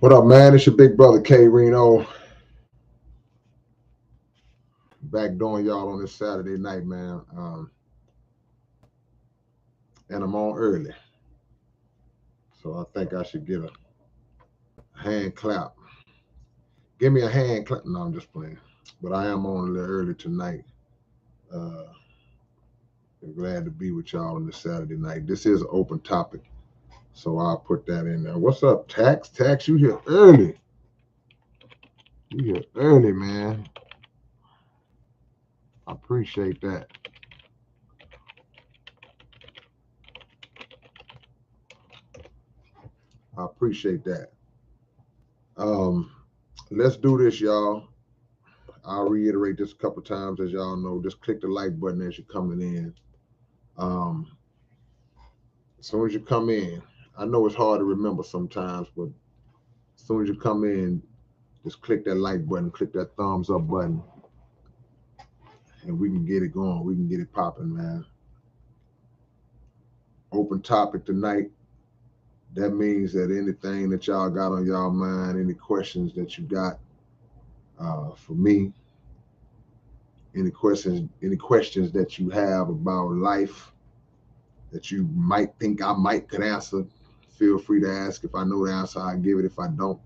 What up, man? It's your big brother K-Rino, back doing y'all on this Saturday night, man. And I'm on early, so I think I should get a hand clap. Give me a hand clap. No, I'm just playing. But I am on a little early tonight. Uh, I'm glad to be with y'all on this Saturday night. This is an open topic, so I'll put that in there. What's up, Tax? Tax, you here early? You here early, man. I appreciate that. I appreciate that. Um, let's do this, y'all. I'll reiterate this a couple times, as y'all know. Just click the like button as you're coming in. Um, as soon as you come in, I know it's hard to remember sometimes, but as soon as you come in, just click that like button, click that thumbs up button, and we can get it going. We can get it popping, man. Open topic tonight. That means that anything that y'all got on y'all mind, any questions that you got for me, any questions that you have about life that you might think I might could answer, feel free to ask. If I know the answer, I give it. If I don't,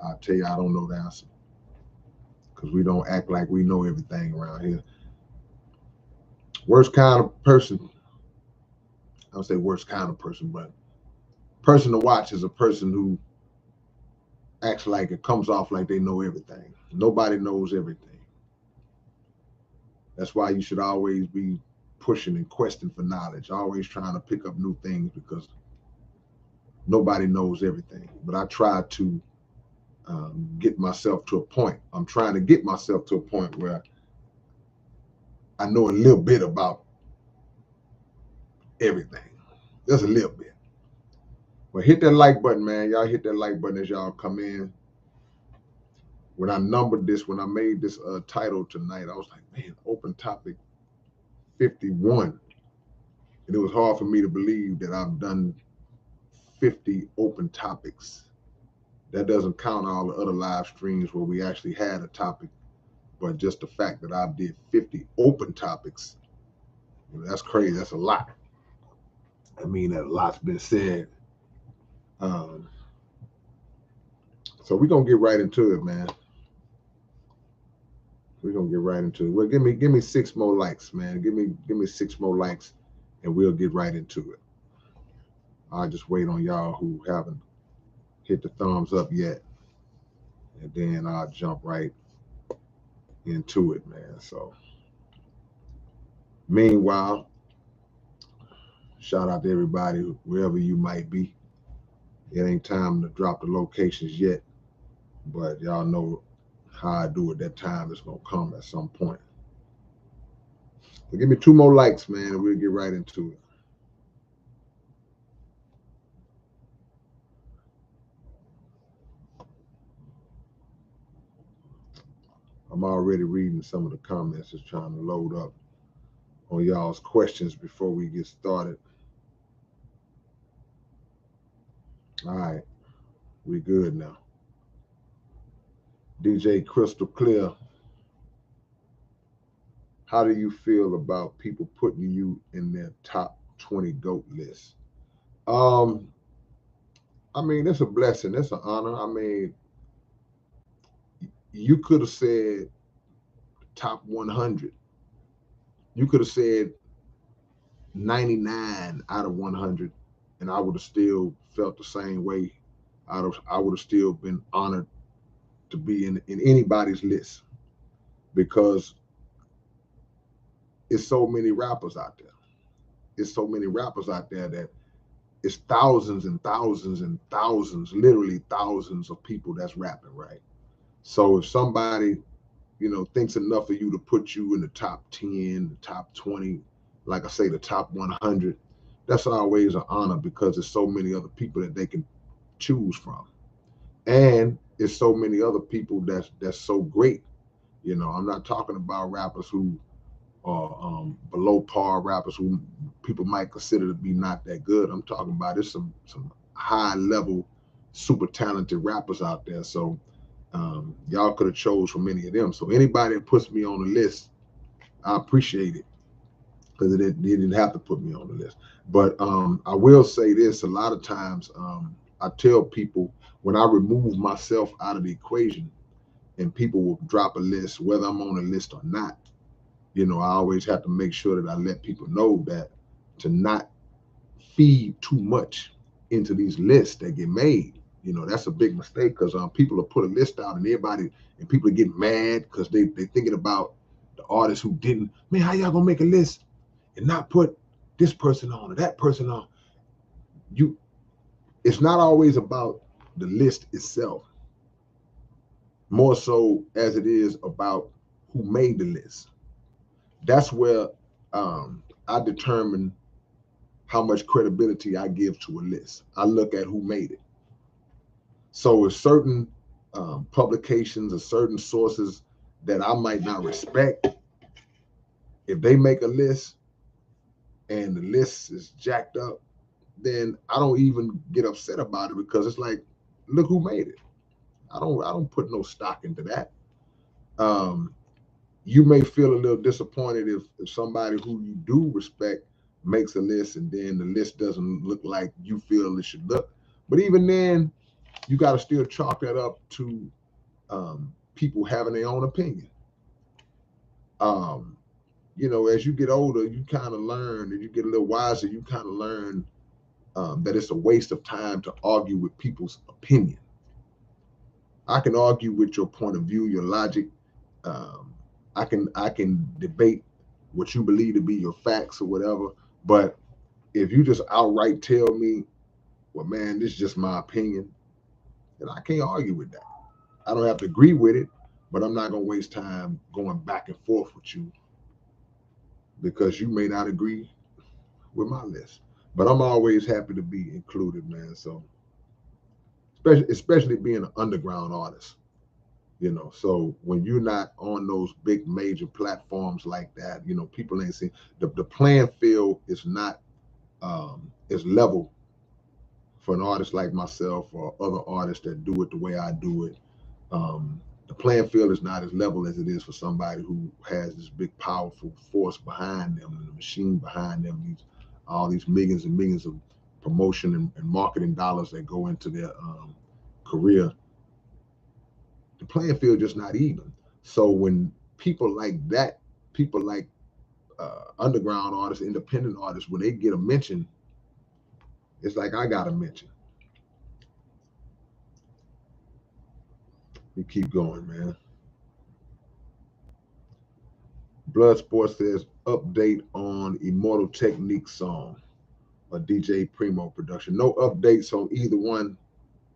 I'll tell you I don't know the answer, because we don't act like we know everything around here. Worst kind of person, I don't say worst kind of person, but person to watch is a person who acts like it comes off like they know everything. Nobody knows everything. That's why you should always be pushing and questing for knowledge, always trying to pick up new things, because nobody knows everything. But I try to get myself to a point. I'm trying to get myself to a point where I know a little bit about everything, just a little bit. But hit that like button, man. Y'all hit that like button as y'all come in. When I numbered this, when I made this title tonight, I was like, man, open topic 51. And it was hard for me to believe that I've done 50 open topics. That doesn't count all the other live streams where we actually had a topic, but just the fact that I did 50 open topics, that's crazy. That's a lot. I mean, that a lot's been said. Um, so we're gonna get right into it, man. We're gonna get right into it. Well, give me 6 more likes, man. Give me 6 more likes, and we'll get right into it. I'll just wait on y'all who haven't hit the thumbs up yet, and then I'll jump right into it, man. So meanwhile, shout out to everybody, wherever you might be. It ain't time to drop the locations yet, but y'all know how I do it. That time is gonna come at some point. So give me 2 more likes, man, and we'll get right into it. I'm already reading some of the comments, just trying to load up on y'all's questions before we get started. All right, we good now. DJ Crystal Clear, how do you feel about people putting you in their top 20 GOAT list? Um, I mean, it's a blessing, it's an honor. I mean, you could have said top 100. You could have said 99 out of 100, and I would have still felt the same way. I would have still been honored to be in anybody's list, because it's so many rappers out there. It's so many rappers out there that it's thousands and thousands and thousands, literally thousands of people that's rapping, right? So if somebody, thinks enough of you to put you in the top 10, the top 20, like I say, the top 100, that's always an honor, because there's so many other people that they can choose from. And it's so many other people that's so great. I'm not talking about rappers who are below par, rappers who people might consider to be not that good. I'm talking about it's some high level super talented rappers out there. So y'all could have chose from any of them. So anybody that puts me on the list, I appreciate it, because it didn't have to put me on the list. But I will say this: a lot of times, I tell people when I remove myself out of the equation, and people will drop a list, whether I'm on a list or not. I always have to make sure that I let people know that to not feed too much into these lists that get made. That's a big mistake, because people will put a list out, and people get mad because they thinking about the artists who didn't. Man, how y'all gonna make a list and not put this person on or that person on? It's not always about the list itself, more so as it is about who made the list. That's where I determine how much credibility I give to a list. I look at who made it. So if certain publications or certain sources that I might not respect, if they make a list and the list is jacked up, then I don't even get upset about it, because it's like, look who made it. I don't put no stock into that. You may feel a little disappointed if somebody who you do respect makes a list and then the list doesn't look like you feel it should look. But even then, you got to still chalk that up to people having their own opinion. As you get older, you kind of learn, and you get a little wiser, you kind of learn that it's a waste of time to argue with people's opinion. I can argue with your point of view, your logic. Um, I can debate what you believe to be your facts or whatever. But if you just outright tell me, well, man, this is just my opinion, then I can't argue with that. I don't have to agree with it, but I'm not gonna waste time going back and forth with you because you may not agree with my list. But I'm always happy to be included, man. So especially being an underground artist. So when you're not on those big major platforms like that, people ain't seen the playing field is not is level for an artist like myself or other artists that do it the way I do it. The playing field is not as level as it is for somebody who has this big powerful force behind them and the machine behind them, all these millions and millions of promotion and marketing dollars that go into their career. The playing field just not even. So when people like that, people like underground artists, independent artists, when they get a mention, it's like I got a mention. We keep going, man. Bloodsport says update on Immortal Technique song, a DJ Primo production. No updates on either one,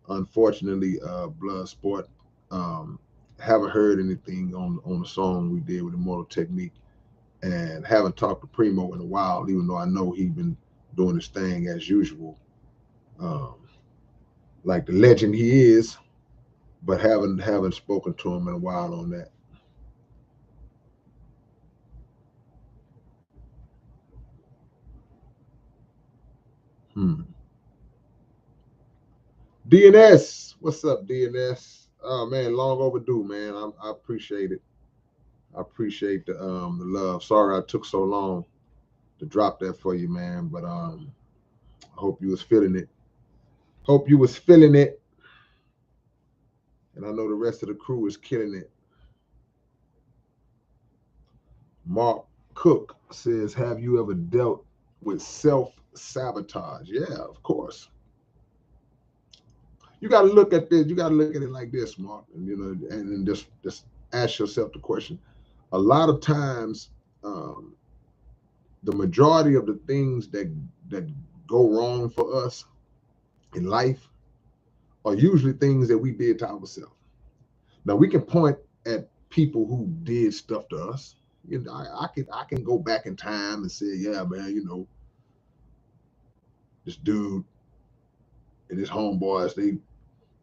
unfortunately. Bloodsport. Haven't heard anything on the song we did with Immortal Technique, and haven't talked to Primo in a while, even though I know he's been doing his thing as usual, like the legend he is, but haven't spoken to him in a while on that. DNS, what's up, DNS? Oh man, long overdue, man. I appreciate it. I appreciate the love. Sorry I took so long to drop that for you, man. But I hope you was feeling it. Hope you was feeling it. And I know the rest of the crew is killing it. Mark Cook says, have you ever dealt with self-sabotage? Yeah, of course. You got to look at this. You got to look at it like this, Mark, and just ask yourself the question. A lot of times, the majority of the things that go wrong for us in life are usually things that we did to ourselves. Now we can point at people who did stuff to us. I can go back in time and say, yeah, man, this dude and his homeboys,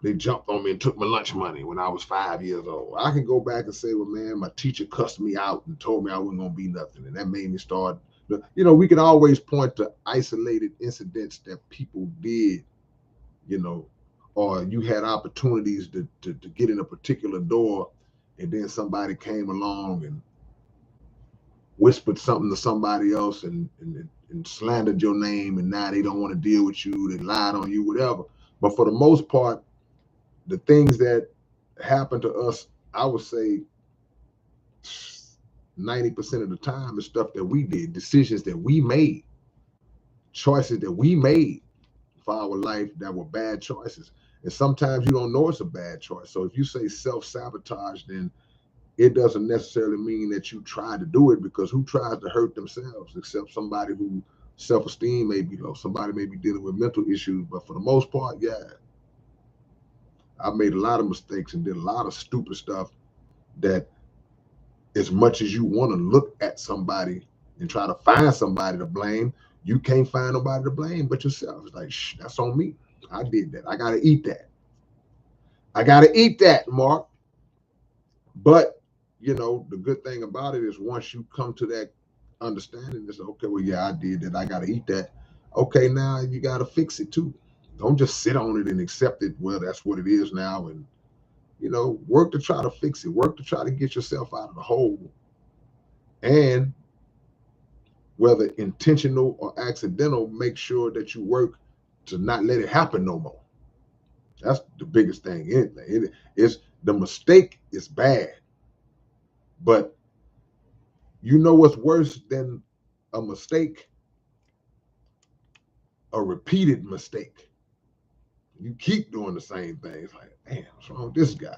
they jumped on me and took my lunch money when I was 5 years old. I can go back and say, well, man, my teacher cussed me out and told me I wasn't going to be nothing. And that made me start. We can always point to isolated incidents that people did, or you had opportunities to get in a particular door, and then somebody came along and whispered something to somebody else and slandered your name, and now they don't want to deal with you, they lied on you, whatever. But for the most part, the things that happen to us, I would say 90% of the time is stuff that we did, decisions that we made, choices that we made for our life that were bad choices. And sometimes you don't know it's a bad choice. So if you say self-sabotage, then it doesn't necessarily mean that you try to do it, because who tries to hurt themselves except somebody who self-esteem may be low, somebody may be dealing with mental issues. But for the most part, yeah, I made a lot of mistakes and did a lot of stupid stuff that, as much as you want to look at somebody and try to find somebody to blame, you can't find nobody to blame but yourself. It's like, shh, that's on me. I did that. I got to eat that. I got to eat that, Mark. But, the good thing about it is once you come to that understanding, it's okay, well, yeah, I did that. I got to eat that. Okay, now you got to fix it too. Don't just sit on it and accept it. Well, that's what it is now. And, work to try to fix it. Work to try to get yourself out of the hole. And whether intentional or accidental, make sure that you work to not let it happen no more. That's the biggest thing. Anything. It is the mistake is bad, but you know what's worse than a mistake? A repeated mistake. You keep doing the same thing. It's like, damn, what's wrong with this guy?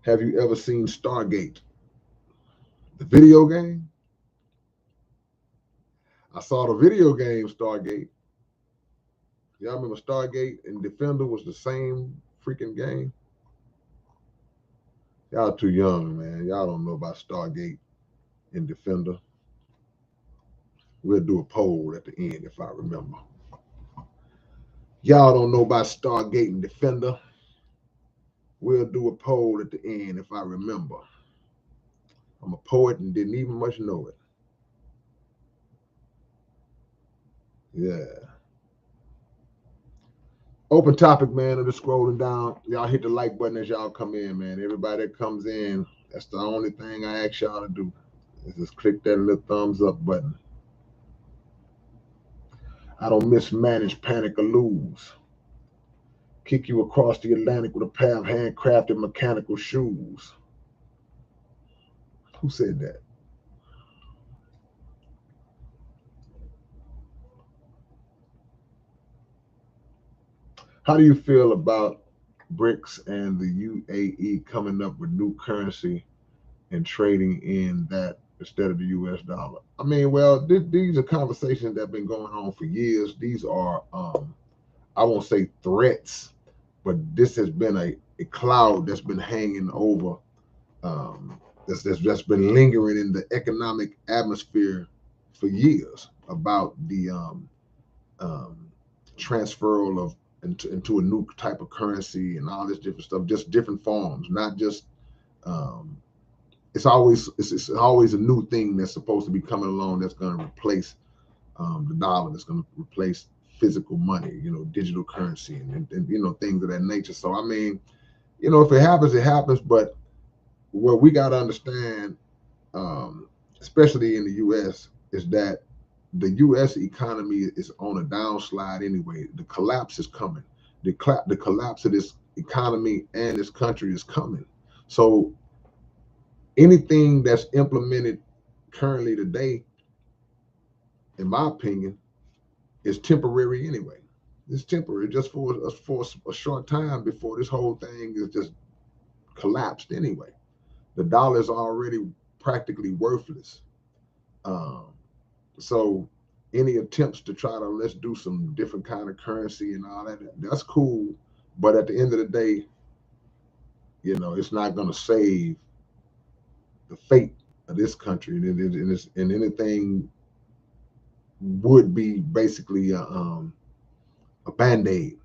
Have you ever seen Stargate, the video game? I saw the video game Stargate. Y'all remember Stargate and Defender was the same freaking game? Y'all too young, man. Y'all don't know about Stargate and Defender. We'll do a poll at the end if I remember. Y'all don't know about Stargate and Defender. We'll do a poll at the end if I remember. I'm a poet and didn't even much know it. Yeah. Open topic, man. I'm just scrolling down. Y'all hit the like button as y'all come in, man. Everybody that comes in, that's the only thing I ask y'all to do. Is just click that little thumbs up button. I don't mismanage, panic, or lose. Kick you across the Atlantic with a pair of handcrafted mechanical shoes. Who said that? How do you feel about BRICS and the UAE coming up with new currency and trading in that instead of the US dollar? I mean, well, these are conversations that have been going on for years. These are, I won't say threats, but this has been a cloud that's been hanging over, that's been lingering in the economic atmosphere for years about the transfer of into a new type of currency and all this different stuff, just different forms, not just um, it's always a new thing that's supposed to be coming along that's going to replace the dollar, that's going to replace physical money, digital currency and things of that nature. So I mean, if it happens, it happens. But what we got to understand, especially in the U.S., is that the U.S. economy is on a downslide anyway. The collapse is coming. The collapse of this economy and this country is coming. So anything that's implemented currently today, in my opinion, is temporary anyway. It's temporary just for a short time before this whole thing is just collapsed anyway. The dollar is already practically worthless. Um, so any attempts to try to let's do some different kind of currency and all that, that's cool. But at the end of the day, it's not going to save the fate of this country, and anything would be basically a band-aid.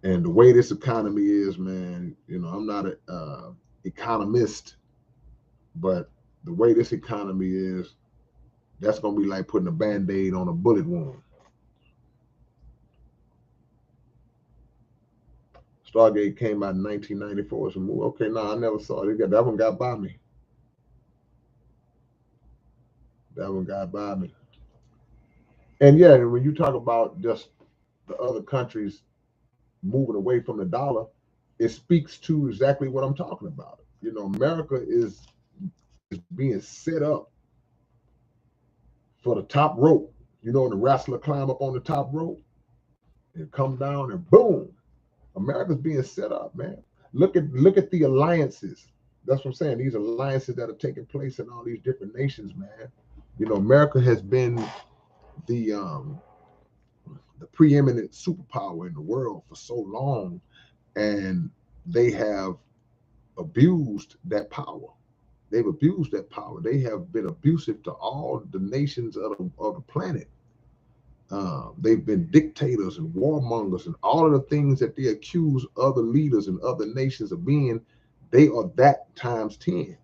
And the way this economy is, man, I'm not an economist, but the way this economy is, That's gonna be like putting a Band-Aid on a bullet wound. Stargate came out in 1994. It's a movie. Okay, no, I never saw it. That one got by me. That one got by me. And yeah, when you talk about just the other countries moving away from the dollar, it speaks to exactly what I'm talking about. You know, America is being set up for the top rope. You know, and the wrestler climb up on the top rope and come down and boom, America's being set up, man. Look at the alliances. That's what I'm saying. These alliances that are taking place in all these different nations, man. You know, America has been the preeminent superpower in the world for so long, and they have abused that power. They've abused that power. They have been abusive to all the nations of the planet. They've been dictators and warmongers and all of the things that they accuse other leaders and other nations of being. They are that times 10.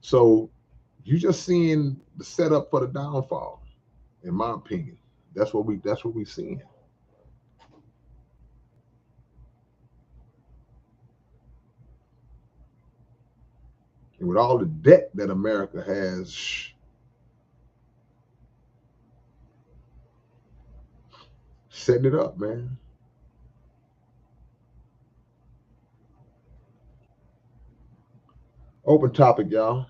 So you're just seeing the setup for the downfall, in my opinion. That's what we're seeing. And with all the debt that America has, setting it up, man. Open topic, y'all.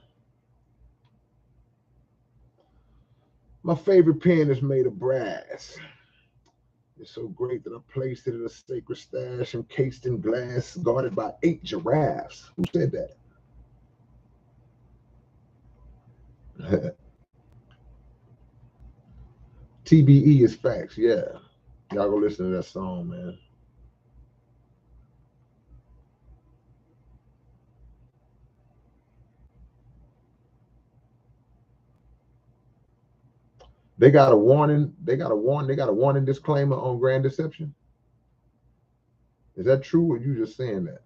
My favorite pen is made of brass. It's so great that I placed it in a sacred stash encased in glass, guarded by 8 giraffes. Who said that? TBE is facts, yeah. Y'all go listen to that song, man. They got a warning. They got a warning disclaimer on Grand Deception. Is that true, or you just saying that?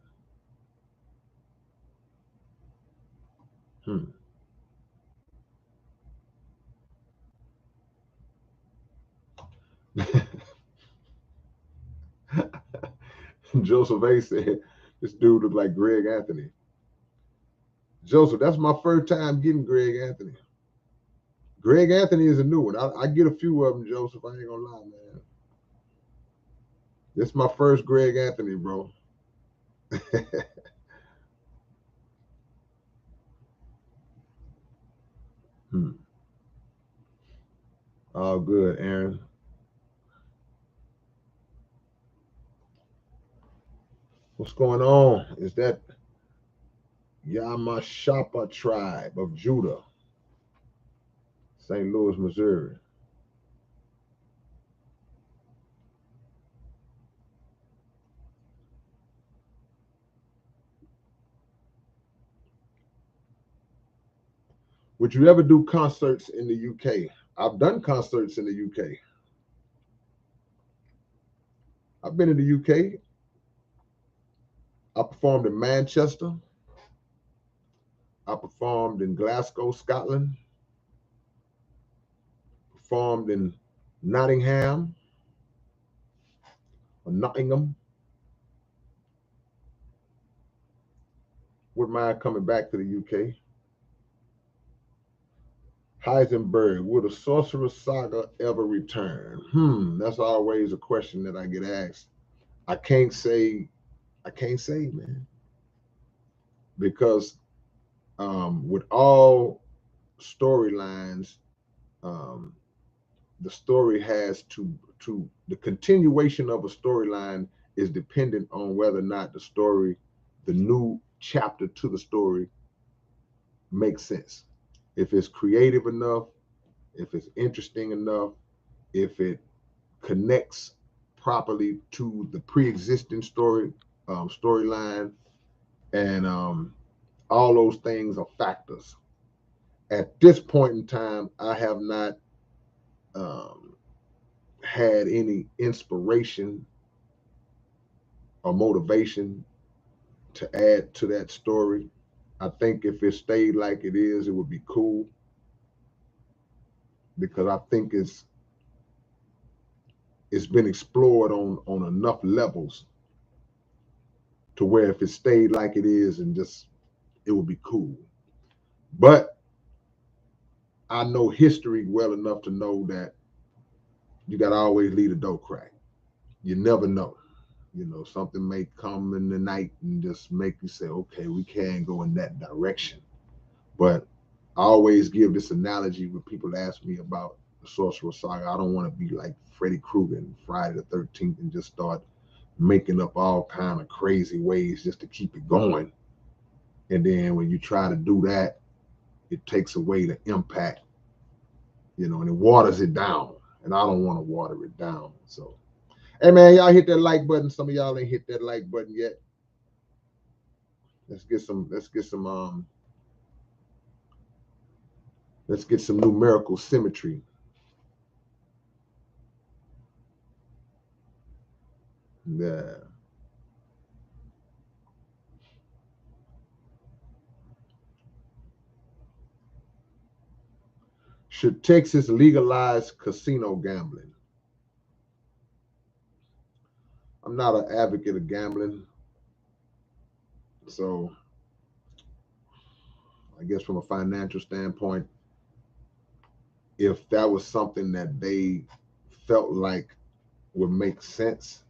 Joseph A said this dude looked like Greg Anthony. Joseph, that's my first time getting Greg Anthony. Greg Anthony is a new one. I get a few of them, Joseph. I ain't gonna lie, man. This is my first Greg Anthony, bro. All good, Aaron. What's going on? Is that Yamashapa tribe of Judah, St. Louis, Missouri? Would you ever do concerts in the UK? I've done concerts in the UK. I've been in the UK. I performed in Manchester. I performed in Glasgow, Scotland. Performed in Nottingham or Nottingham. Wouldn't mind coming back to the UK. Heisenberg, will the Sorcerer's Saga ever return? That's always a question that I get asked. I can't say, man, because with all storylines, the story has to the continuation of a storyline is dependent on whether or not the new chapter to the story makes sense. If it's creative enough, if it's interesting enough, if it connects properly to the pre-existing storyline, and all those things are factors. At this point in time, I have not had any inspiration or motivation to add to that story. I think if it stayed like it is, it would be cool. because I think it's been explored on enough levels to where if it stayed like it is and just it would be cool. But I know history well enough to know that you got to always leave the door crack. You never know. You know, something may come in the night and just make you say, okay, we can't go in that direction. But I always give this analogy when people ask me about the Sorcerer Saga. I don't want to be like Freddy Krueger and Friday the 13th and just start making up all kind of crazy ways just to keep it going. And then when you try to do that, it takes away the impact, you know, and it waters it down. And I don't want to water it down. So, hey man, y'all hit that like button. Some of y'all ain't hit that like button yet. Let's get some numerical symmetry. Yeah. Should Texas legalize casino gambling? I'm not an advocate of gambling. So I guess from a financial standpoint, if that was something that they felt like would make sense,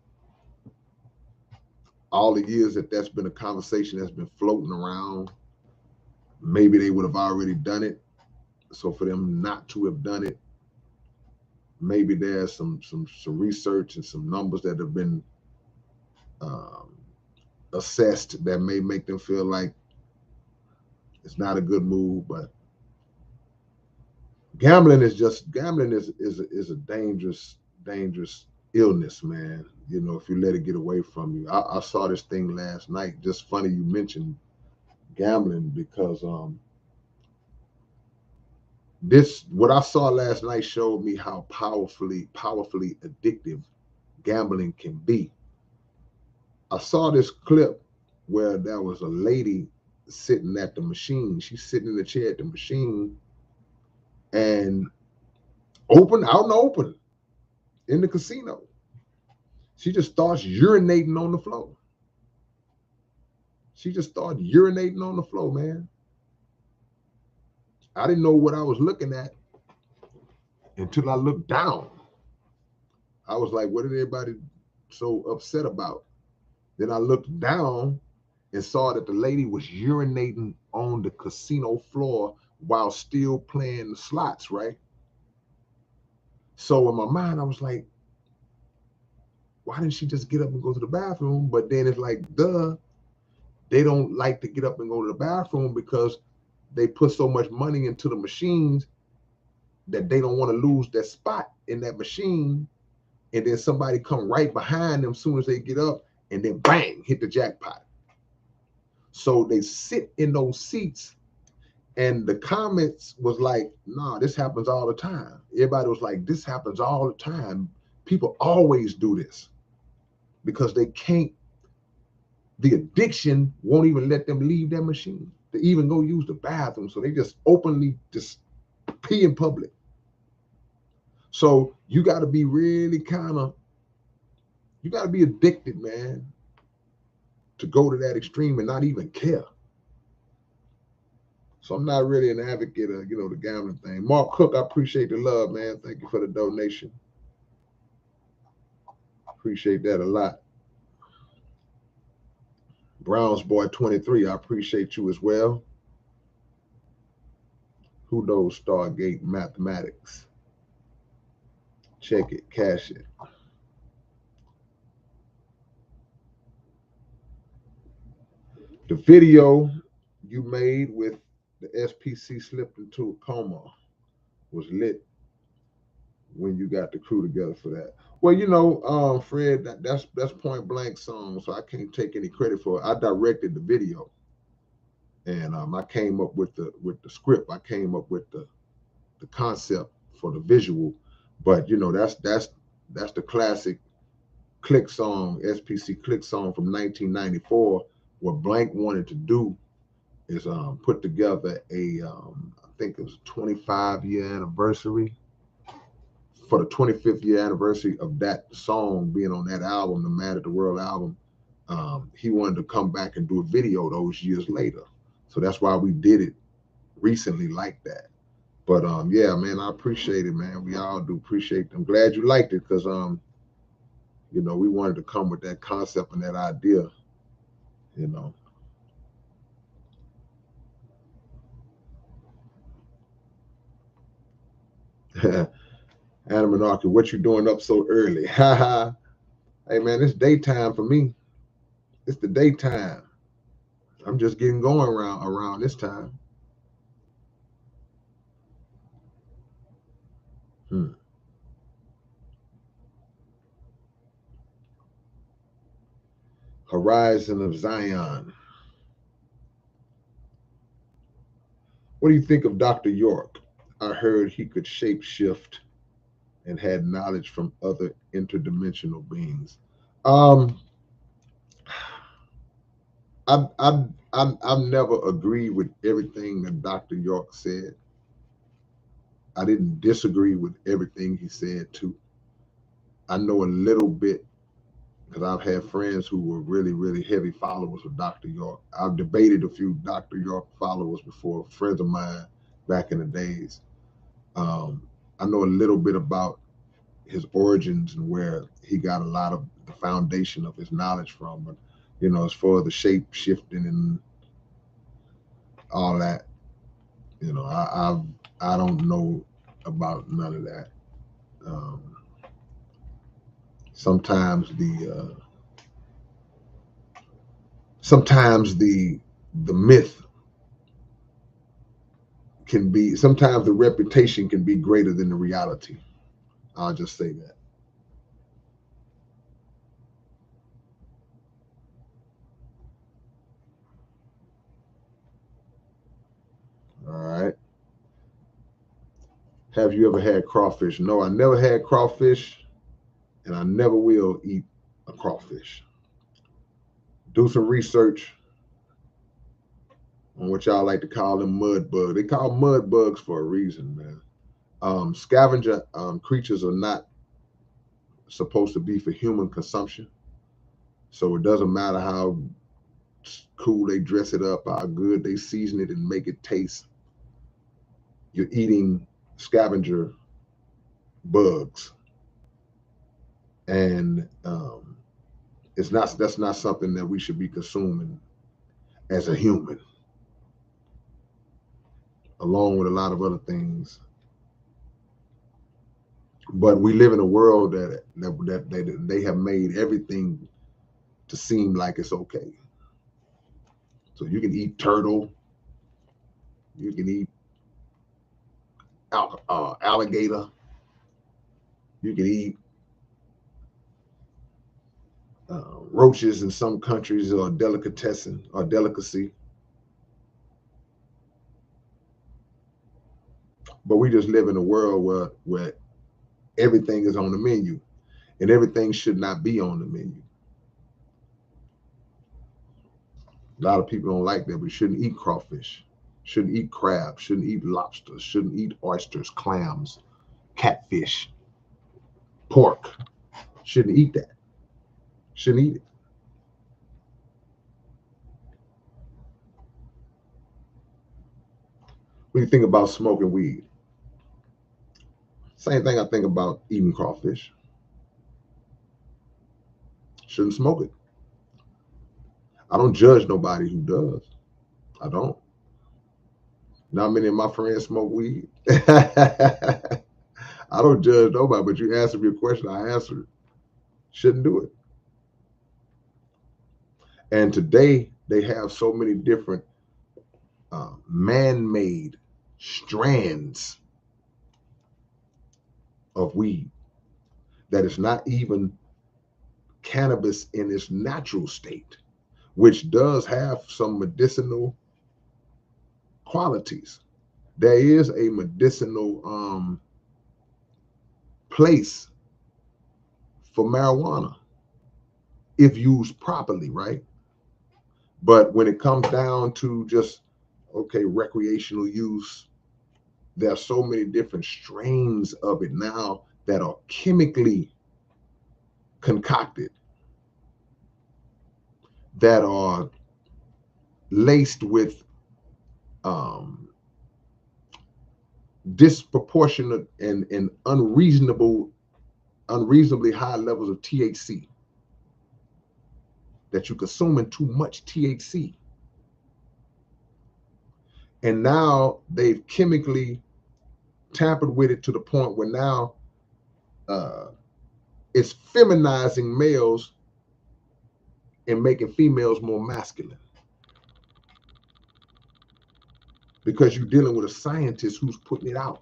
all the years that that's been a conversation that's been floating around, maybe they would have already done it. So for them not to have done it, maybe there's some research and some numbers that have been um, assessed that may make them feel like it's not a good move. But gambling is a dangerous illness, man. You know, if you let it get away from you. I saw this thing last night. Just funny you mentioned gambling because this what I saw last night showed me how powerfully addictive gambling can be. I saw this clip where there was a lady sitting at the machine. She's sitting in the chair at the machine and out in the open in the casino. She just starts urinating on the floor. She just started urinating on the floor, man. I didn't know what I was looking at until I looked down. I was like, what is everybody so upset about? Then I looked down and saw that the lady was urinating on the casino floor while still playing the slots, right? So in my mind, I was like, why didn't she just get up and go to the bathroom? But then it's like, duh, they don't like to get up and go to the bathroom because they put so much money into the machines that they don't want to lose that spot in that machine. And then somebody come right behind them as soon as they get up and then bang, hit the jackpot. So they sit in those seats. And the comments was like, nah, this happens all the time. Everybody was like, this happens all the time. People always do this because they can't, the addiction won't even let them leave their machine to even go use the bathroom. So they just openly just pee in public. So you got to be really you got to be addicted, man, to go to that extreme and not even care. So I'm not really an advocate of, the gambling thing. Mark Cook, I appreciate the love, man. Thank you for the donation. Appreciate that a lot. Browns Boy 23, I appreciate you as well. Who knows Stargate mathematics? Check it, cash it. The video you made with the SPC slipped into a coma was lit when you got the crew together for that. Well, Fred, that's point blank song, so I can't take any credit for it. I directed the video, and I came up with the script. I came up with the concept for the visual, but that's the classic click song, SPC click song from 1994. What Blank wanted to do is put together I think it was a 25-year anniversary for the 25th year anniversary of that song being on that album, the Mad at the World album, he wanted to come back and do a video those years later. So that's why we did it recently like that. But yeah, man, I appreciate it, man. We all do appreciate it. I'm glad you liked it because you know, we wanted to come with that concept and that idea, you know. Adam and Arky, what you doing up so early? Haha. Hey man, it's daytime for me. It's the daytime. I'm just getting going around this time. Hmm. Horizon of Zion. What do you think of Dr. York? I heard he could shapeshift and had knowledge from other interdimensional beings. Um, I've never agreed with everything that Dr. York said. I didn't disagree with everything he said too. I know a little bit because I've had friends who were really, really heavy followers of Dr. York. I've debated a few Dr. York followers before, friends of mine back in the days. I know a little bit about his origins and where he got a lot of the foundation of his knowledge from. But you know, as far as the shape shifting and all that, you know, I don't know about none of that. Um, sometimes the myth can be, sometimes the reputation can be greater than the reality. I'll just say that. All right. Have you ever had crawfish? No, I never had crawfish, and I never will eat a crawfish. Do some research on what y'all like to call them mud bugs. They call mud bugs for a reason, man. Scavenger creatures are not supposed to be for human consumption. So it doesn't matter how cool they dress it up, how good they season it and make it taste. You're eating scavenger bugs, and it's not. That's not something that we should be consuming as a human, along with a lot of other things. But we live in a world that they have made everything to seem like it's okay. So you can eat turtle, you can eat alligator, you can eat roaches in some countries are delicatessen or delicacy. But we just live in a world where everything is on the menu, and everything should not be on the menu. A lot of people don't like that. We shouldn't eat crawfish, shouldn't eat crab, shouldn't eat lobsters, shouldn't eat oysters, clams, catfish, pork. Shouldn't eat that. Shouldn't eat it. What do you think about smoking weed? Same thing I think about eating crawfish. Shouldn't smoke it. I don't judge nobody who does. I don't. Not many of my friends smoke weed. I don't judge nobody, but you answer me a question, I answer. Shouldn't do it. And today they have so many different man-made strands of weed that is not even cannabis in its natural state, which does have some medicinal qualities. There is a medicinal place for marijuana if used properly, right? But when it comes down to just okay, recreational use, there are so many different strains of it now that are chemically concocted, that are laced with disproportionate and unreasonably high levels of THC, that you're consuming too much THC. And now they've chemically tampered with it to the point where now it's feminizing males and making females more masculine. Because you're dealing with a scientist who's putting it out.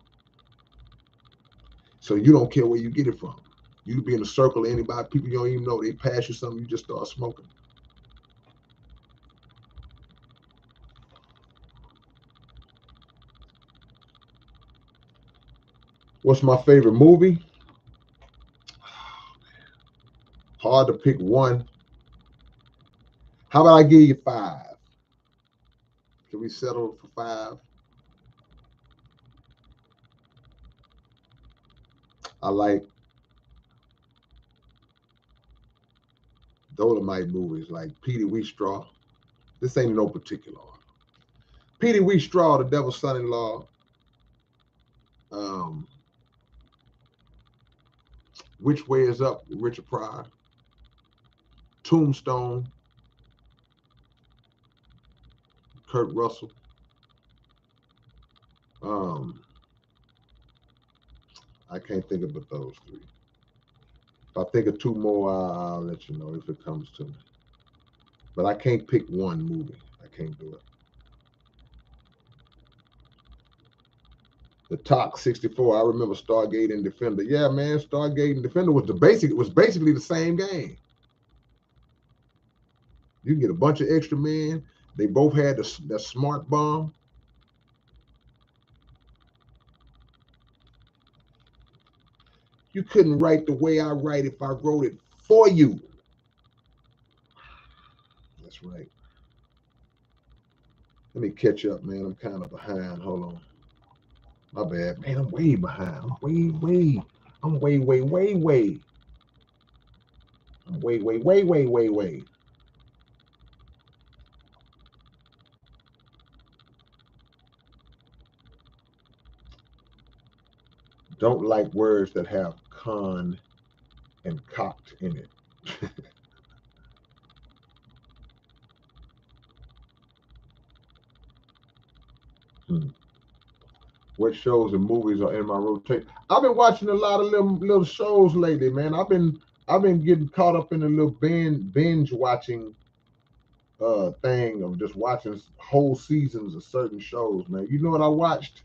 So you don't care where you get it from. You could be in a circle of anybody, people you don't even know, they pass you something, you just start smoking. What's my favorite movie? Hard to pick one. How about I give you 5? Can we settle for 5? I like Dolomite movies like Petey Wheatstraw. This ain't in no particular order. Petey Wheatstraw, The Devil's Son-in-Law. Which Way Is Up with Richard Pryor. Tombstone, Kurt Russell. I can't think of but those 3. If I think of 2 more, I'll let you know if it comes to me. But I can't pick one movie. I can't do it. The TOC 64. I remember Stargate and Defender. Yeah, man, Stargate and Defender was basically the same game. You can get a bunch of extra men. They both had the smart bomb. You couldn't write the way I write if I wrote it for you. That's right. Let me catch up, man. I'm kind of behind. Hold on. My bad. Man, I'm way behind. I'm way. I'm way. I'm way. Don't like words that have con and cocked in it. What shows and movies are in my rotation? I've been watching a lot of little shows lately, man. I've been getting caught up in a little binge watching thing of just watching whole seasons of certain shows, man. You know what I watched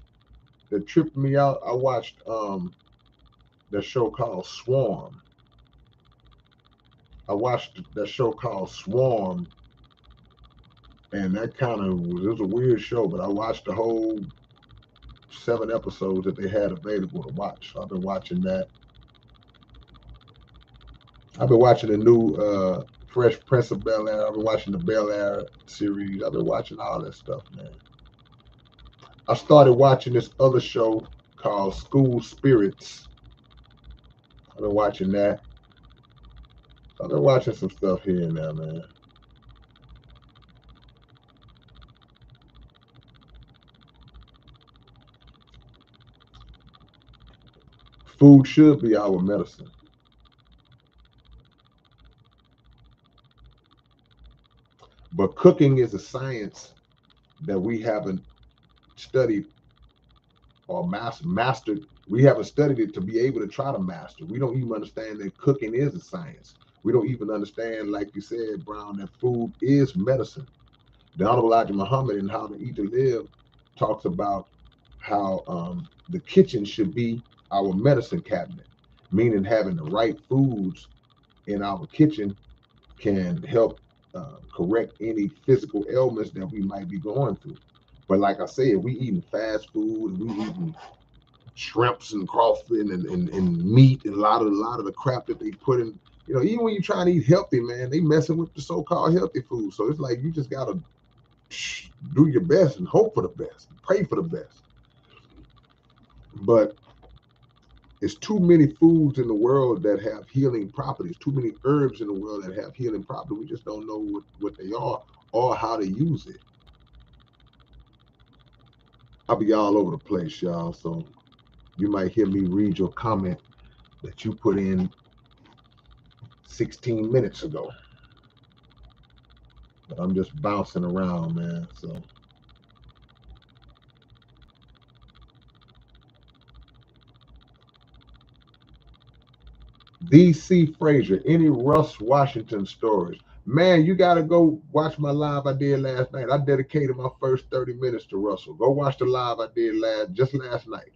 that tripped me out? I watched that show called Swarm. I watched that show called Swarm, and that kind of was a weird show, but I watched the whole 7 episodes that they had available to watch. So I've been watching that. I've been watching the new Fresh Prince of Bel-Air. I've been watching the Bel-Air series. I've been watching all that stuff, man. I started watching this other show called School Spirits. I've been watching that. I've been watching some stuff here and there, man. Food should be our medicine. But cooking is a science that we haven't studied or mastered. We haven't studied it to be able to try to master. We don't even understand that cooking is a science. We don't even understand, like you said, Brown, that food is medicine. The Honorable Elijah Muhammad in How to Eat to Live talks about how the kitchen should be our medicine cabinet, meaning having the right foods in our kitchen can help correct any physical ailments that we might be going through. But like I said, we eating fast food, we eating shrimps and crawfish and meat and a lot of the crap that they put in. You know, even when you're trying to eat healthy, man, they messing with the so-called healthy food. So it's like you just gotta do your best and hope for the best, pray for the best. But It's too many foods in the world that have healing properties, too many herbs in the world that have healing properties. We just don't know what they are or how to use it. I'll be all over the place, y'all. So you might hear me read your comment that you put in 16 minutes ago. But I'm just bouncing around, man. So DC Frazier, any Russ Washington stories? Man, you got to go watch my live I did last night. I dedicated my first 30 minutes to Russell. Go watch the live I did last night.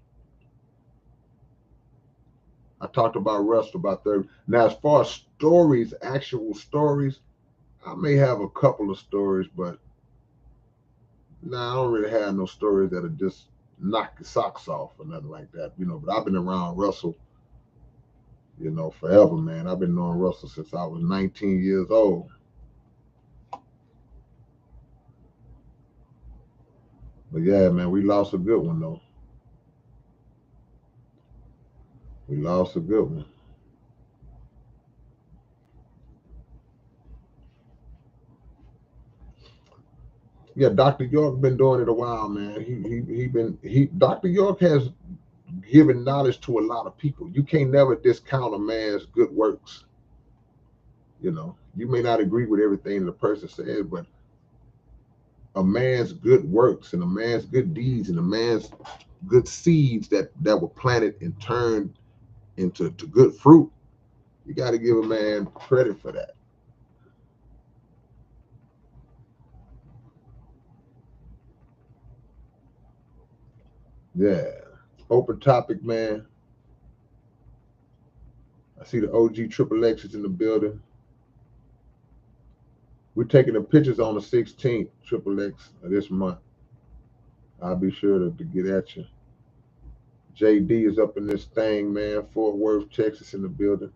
I talked about Russ for about 30. Now, as far as stories, actual stories, I may have a couple of stories, but I don't really have no stories that'll just knock the socks off or nothing like that, But I've been around Russell, forever, man. I've been knowing Russell since I was 19 years old. But yeah, man, we lost a good one, though. We lost a good one. Yeah, Dr. York been doing it a while, man. Dr. York has given knowledge to a lot of people. You can't never discount a man's good works. You may not agree with everything the person says, but a man's good works and a man's good deeds and a man's good seeds that were planted and turned into good fruit, you got to give a man credit for that. Yeah. Open topic, man. I see the OG Triple X is in the building. We're taking the pictures on the 16th, Triple X, of this month. I'll be sure to get at you. JD is up in this thing, man. Fort Worth, Texas, in the building.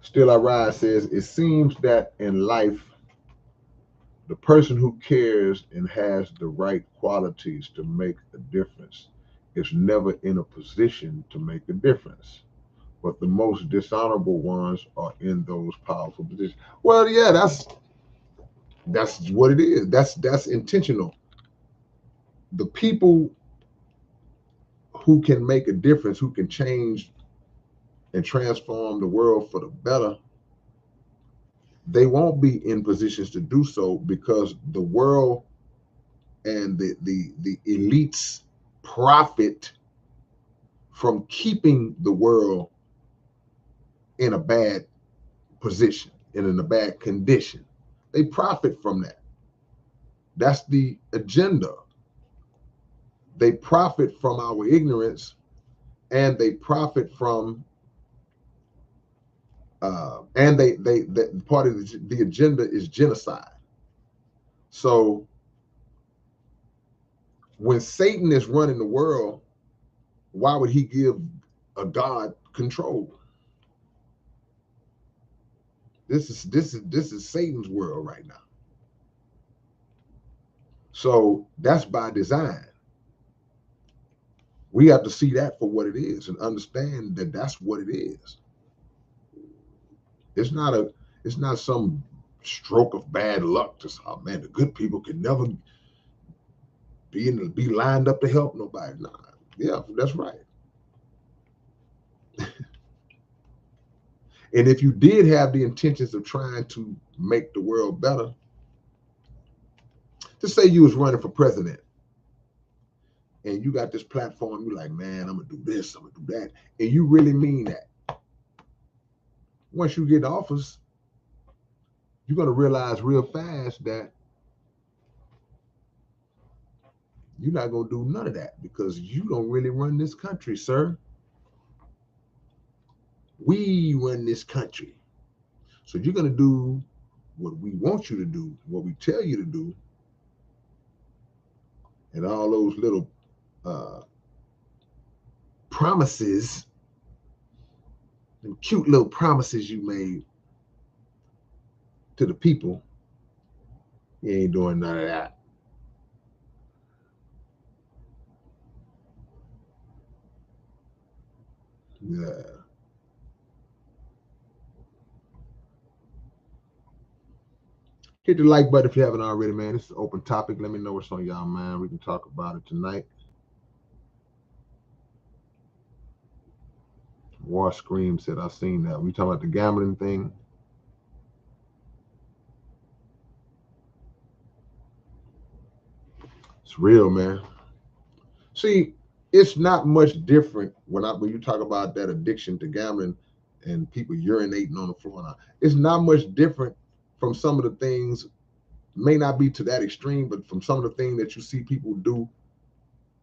Still I Rise says, it seems that in life, the person who cares and has the right qualities to make a difference is never in a position to make a difference. But the most dishonorable ones are in those powerful positions. Well, yeah, that's what it is. That's intentional. The people who can make a difference, who can change and transform the world for the better, they won't be in positions to do so because the world and the elites profit from keeping the world in a bad position and in a bad condition. They profit from that. That's the agenda. They profit from our ignorance, and they profit from and they part of the agenda is genocide. So when Satan is running the world, why would he give a God control? This is Satan's world right now. So that's by design. We have to see that for what it is and understand that that's what it is. It's not some stroke of bad luck to say, oh man, the good people can never be lined up to help nobody. Nah, yeah, that's right. And if you did have the intentions of trying to make the world better, just say you was running for president and you got this platform, you're like, man, I'm gonna do this, I'm gonna do that, and you really mean that. Once you get in office, you're gonna realize real fast that you're not gonna do none of that because you don't really run this country, sir. We run this country. So you're gonna do what we want you to do, what we tell you to do, and all those little uh, promises, and cute little promises you made to the people. You ain't doing none of that. Yeah. Hit the like button if you haven't already, man. This is an open topic. Let me know what's on y'all mind. We can talk about it tonight. War Scream said, I seen that. We talking about the gambling thing. It's real, man. See, it's not much different when you talk about that addiction to gambling and people urinating on the floor. Now, it's not much different from some of the things, may not be to that extreme, but from some of the things that you see people do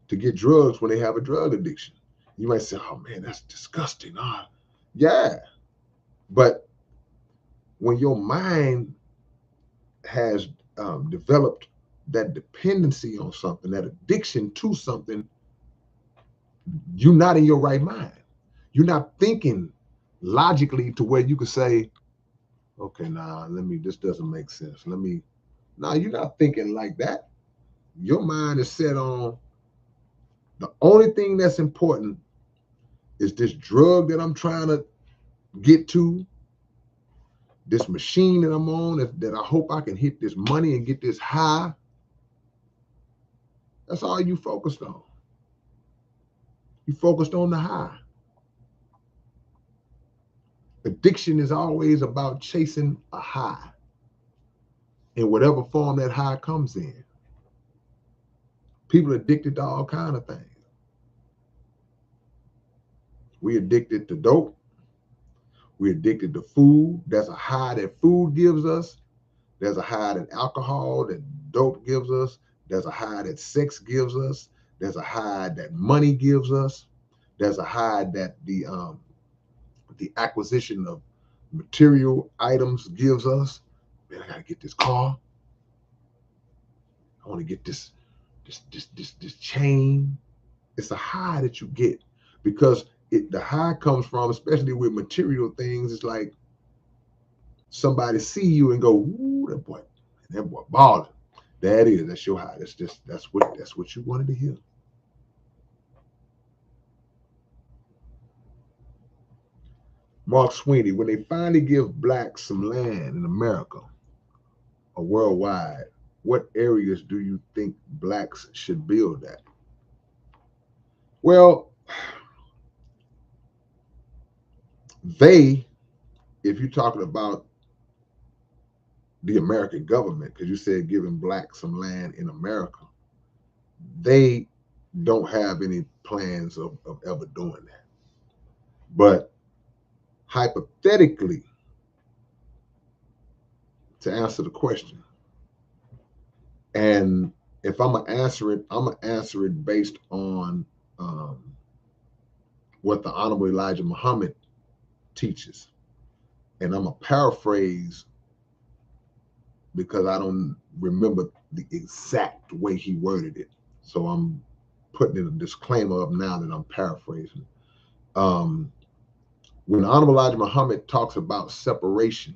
to get drugs when they have a drug addiction. You might say, "Oh man, that's disgusting." Yeah, but when your mind has developed that dependency on something, that addiction to something, you're not in your right mind. You're not thinking logically to where you could say, okay, nah, this doesn't make sense. Nah, you're not thinking like that. Your mind is set on the only thing that's important is this drug that I'm trying to get to, this machine that I'm on, that I hope I can hit this money and get this high. That's all you focused on. You focused on the high. Addiction is always about chasing a high in whatever form that high comes in. People are addicted to all kinds of things. We addicted to dope. We addicted to food. There's a high that food gives us. There's a high that alcohol, that dope gives us. There's a high that sex gives us. There's a high that money gives us. There's a high that the acquisition of material items gives us. Man, I gotta get this car. I want to get this chain. It's a high that you get because the high comes from, especially with material things. It's like somebody see you and go, "Ooh, that boy balling." That is, that's your high. That's what you wanted to hear. Mark Sweeney, when they finally give blacks some land in America or worldwide, what areas do you think blacks should build at? Well, they, if you're talking about the American government, because you said giving blacks some land in America, they don't have any plans of ever doing that. But hypothetically, to answer the question, and if I'm gonna answer it, I'm gonna answer it based on what the Honorable Elijah Muhammad teaches, and I'm gonna paraphrase because I don't remember the exact way he worded it. So I'm putting in a disclaimer up now that I'm paraphrasing. Um, when Honorable Elijah Muhammad talks about separation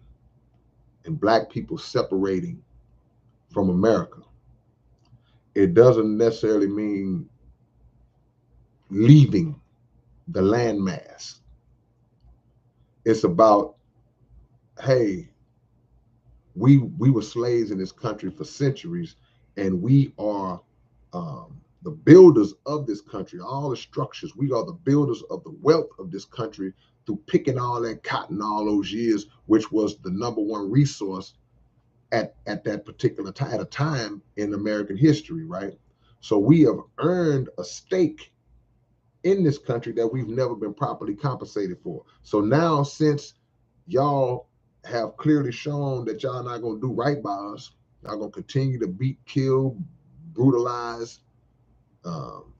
and black people separating from America, it doesn't necessarily mean leaving the landmass. It's about, hey, we were slaves in this country for centuries, and we are the builders of this country, all the structures. We are the builders of the wealth of this country through picking all that cotton all those years, which was the number one resource at that particular time, at a time in American history, right? So we have earned a stake in this country that we've never been properly compensated for. So now, since y'all have clearly shown that y'all not gonna do right by us, y'all gonna continue to beat, kill, brutalize,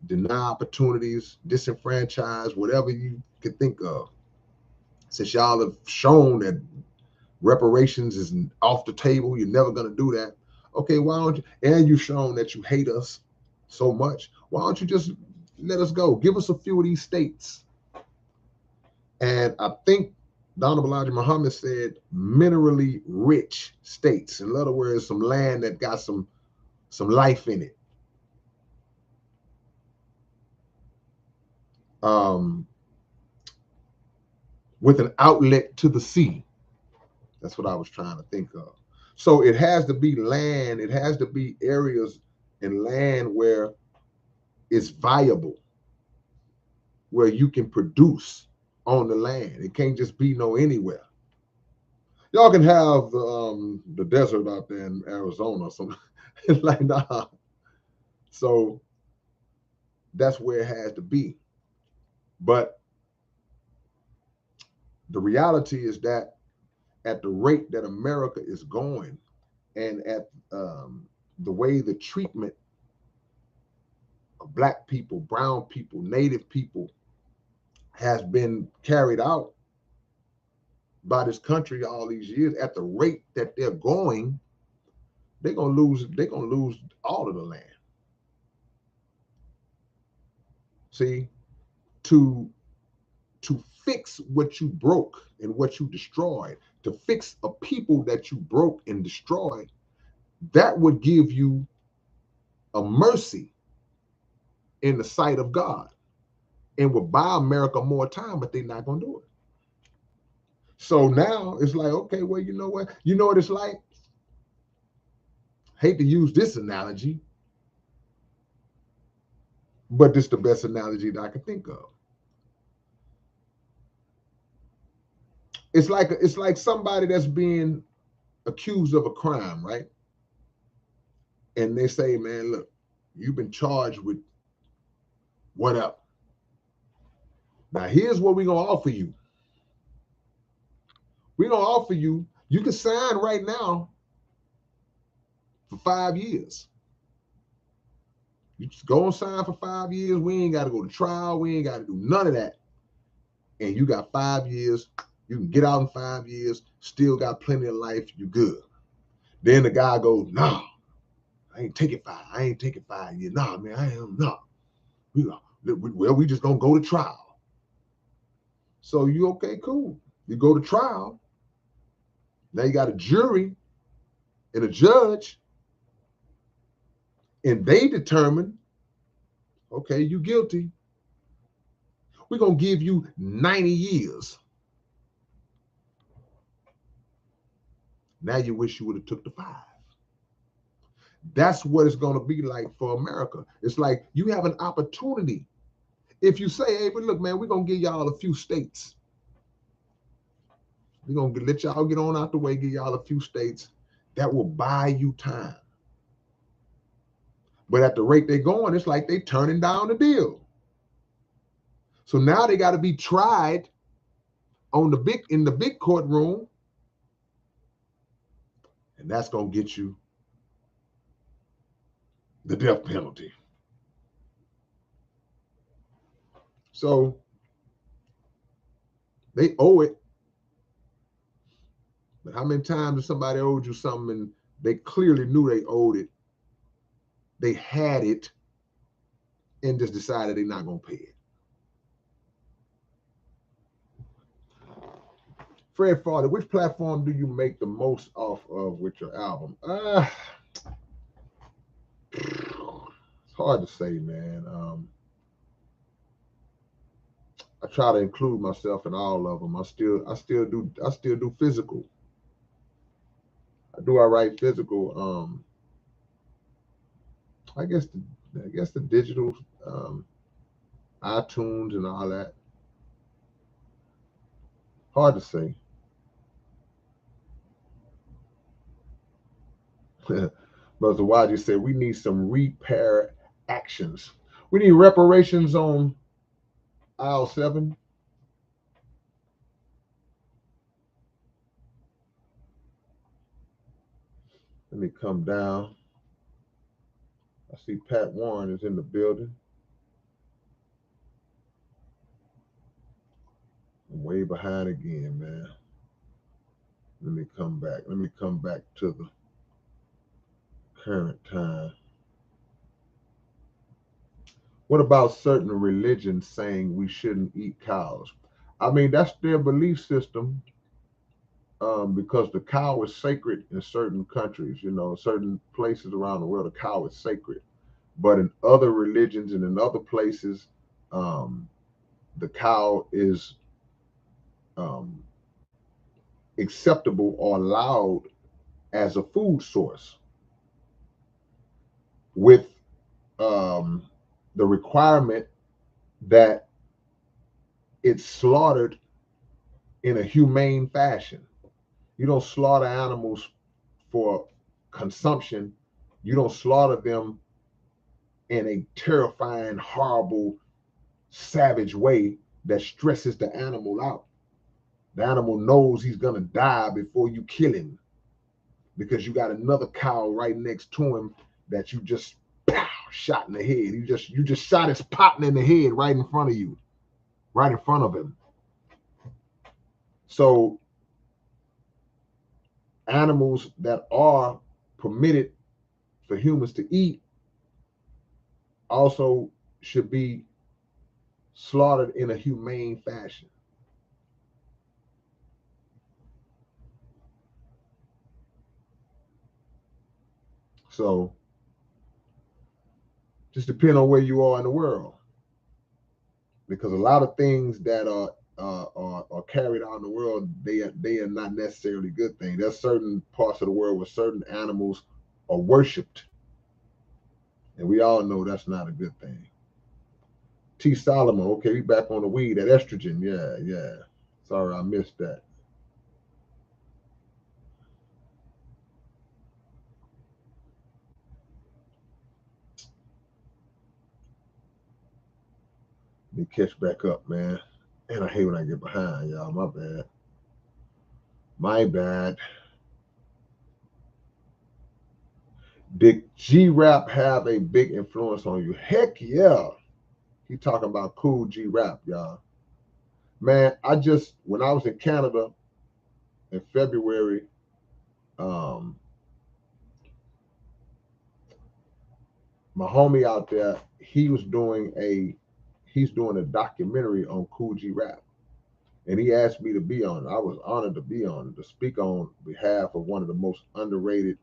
deny opportunities, disenfranchise, whatever you could think of. Since y'all have shown that reparations is off the table, you're never gonna do that. Okay, why don't you? And you've shown that you hate us so much. Why don't you just let us go? Give us a few of these states. And I think the Honorable Elijah Muhammad said minerally rich states. In other words, some land that got some life in it. Um, with an outlet to the sea. That's what I was trying to think of. So it has to be land. It has to be areas and land where it's viable, where you can produce on the land. It can't just be no anywhere. Y'all can have the desert out there in Arizona or something. It's like, nah. So that's where it has to be. But the reality is that at the rate that America is going, and at the way the treatment of Black people, brown people, Native people has been carried out by this country all these years, at the rate that they're going, they're gonna lose all of the land. See, to fix what you broke and what you destroyed, to fix a people that you broke and destroyed, that would give you a mercy in the sight of God and would buy America more time, but they're not gonna do it. So now it's like, okay, well, you know what? You know what it's like? Hate to use this analogy, but this is the best analogy that I can think of. It's like somebody that's being accused of a crime, right? And they say, man, look, you've been charged with whatever. Now here's what we're gonna offer you. We're gonna offer you, you can sign right now for 5 years. You just go and sign for 5 years. We ain't gotta go to trial, we ain't gotta do none of that. And you got 5 years, you can get out in 5 years, still got plenty of life, you good. Then the guy goes, nah, I ain't taking 5 years. Nah, man, I am not. We just gonna go to trial. So you okay, cool. You go to trial. Now you got a jury and a judge, and they determine, okay, you guilty. We're gonna give you 90 years. Now you wish you would have took the 5. That's what it's gonna be like for America. It's like you have an opportunity. If you say, hey, but look, man, we're gonna give y'all a few states. We're gonna let y'all get on out the way, give y'all a few states that will buy you time. But at the rate they're going, it's like they turning down the deal. So now they got to be tried in the big courtroom, and that's gonna get you the death penalty. So they owe it. But how many times has somebody owed you something and they clearly knew they owed it? They had it and just decided they're not gonna pay it. Fred Farley, which platform do you make the most off of with your album? It's hard to say, man. I try to include myself in all of them. I still do physical. I do all right physical. I guess the digital, iTunes and all that. Hard to say. Brother Wadi said we need some repair actions. We need reparations on aisle 7. Let me come down. I see Pat Warren is in the building. I'm way behind again, man. Let me come back. Let me come back to the current time. What about certain religions saying we shouldn't eat cows? I mean, that's their belief system, because the cow is sacred in certain countries, certain places around the world, the cow is sacred. But in other religions and in other places, the cow is um, acceptable or allowed as a food source, with um, the requirement that it's slaughtered in a humane fashion. You don't slaughter animals for consumption. You don't slaughter them in a terrifying, horrible, savage way that stresses the animal out. The animal knows he's gonna die before you kill him, because you got another cow right next to him that you just pow, shot in the head. You just shot his partner in the head right in front of you, right in front of him. So animals that are permitted for humans to eat also should be slaughtered in a humane fashion. So just depend on where you are in the world, because a lot of things that are carried out in the world, they are not necessarily good things. There's certain parts of the world where certain animals are worshipped, and we all know that's not a good thing. T. Solomon, okay, we back on the weed, that estrogen, yeah, yeah. Sorry, I missed that. Let me catch back up, man. And I hate when I get behind, y'all. My bad. My bad. Did G Rap have a big influence on you? Heck yeah. He talking about Cool G Rap, y'all. Man, when I was in Canada in February, um, my homie out there, he's doing a documentary on Cool G Rap. And he asked me to be on it. I was honored to be on it, to speak on behalf of one of the most underrated,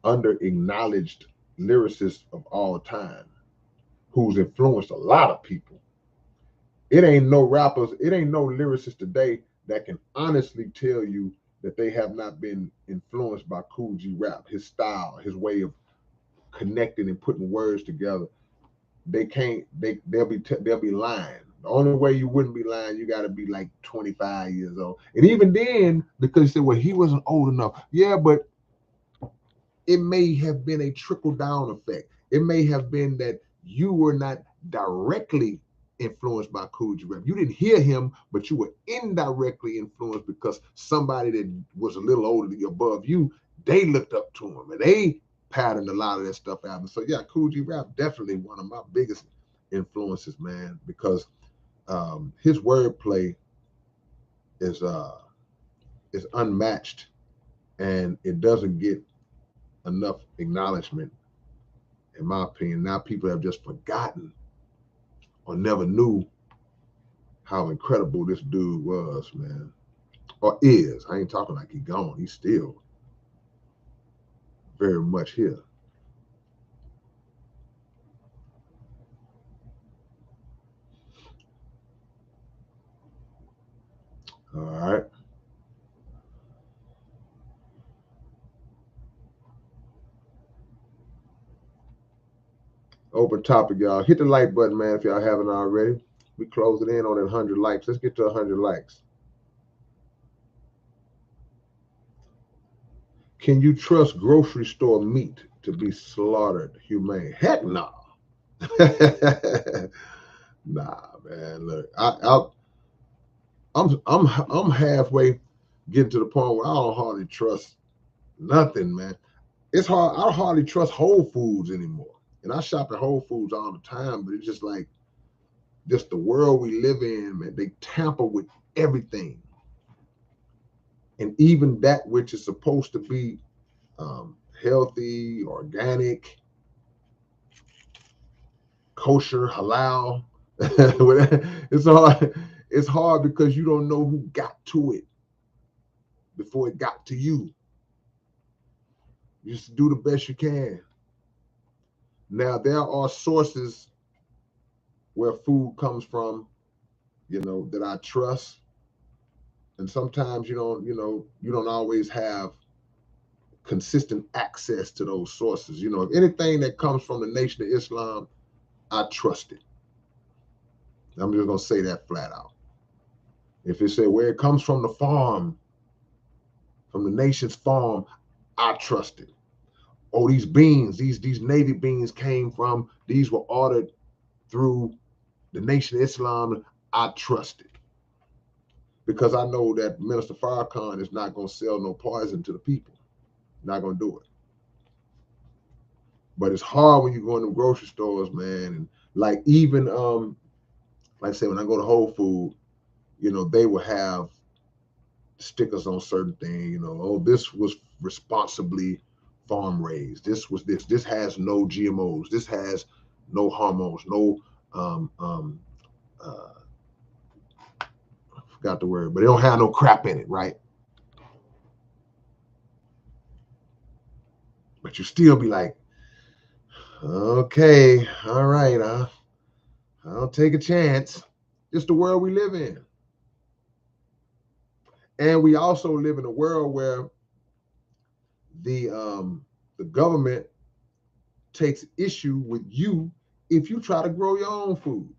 under acknowledged lyricists of all time, who's influenced a lot of people. It ain't no rappers, it ain't no lyricists today that can honestly tell you that they have not been influenced by Cool G Rap, his style, his way of connecting and putting words together. They can't. They'll be lying. The only way you wouldn't be lying, you got to be like 25 years old, and even then, because you said, well, he wasn't old enough. Yeah, but it may have been a trickle down effect. It may have been that you were not directly influenced by Cool G Rap. You didn't hear him, but you were indirectly influenced because somebody that was a little older than you, above you, they looked up to him and they patterned a lot of that stuff out. And so yeah, Cool G Rap definitely one of my biggest influences, man, because his wordplay is is unmatched, and it doesn't get enough acknowledgement, in my opinion. Now people have just forgotten or never knew how incredible this dude was, man. Or is. I ain't talking like he gone. He's still very much here. All right. Open topic, y'all. Hit the like button, man, if y'all haven't already. We closing in on that 100 likes. Let's get to 100 likes. Can you trust grocery store meat to be slaughtered humane? Heck no. Nah, man. Look, I'm halfway getting to the point where I don't hardly trust nothing, man. It's hard. I don't hardly trust Whole Foods anymore. And I shop at Whole Foods all the time, but it's just like just the world we live in, man. They tamper with everything, and even that which is supposed to be healthy, organic, kosher, halal. it's hard. It's hard because you don't know who got to it before it got to you. You just do the best you can. Now there are sources where food comes from, that I trust. And sometimes you don't always have consistent access to those sources. If anything that comes from the Nation of Islam, I trust it. I'm just gonna say that flat out. If it said where it comes from the farm, from the nation's farm, I trust it. Oh, these beans, these navy beans came from, these were ordered through the Nation of Islam, I trust it. Because I know that Minister Farrakhan is not gonna sell no poison to the people. Not gonna do it. But it's hard when you go in the grocery stores, man. And like even like I say, when I go to Whole Food, they will have stickers on certain things, oh, this was responsibly farm raised. This has no GMOs. This has no hormones, no I forgot the word, but it don't have no crap in it, right? But you still be like, okay, all right, I'll take a chance. It's the world we live in. And we also live in a world where the government takes issue with you if you try to grow your own food.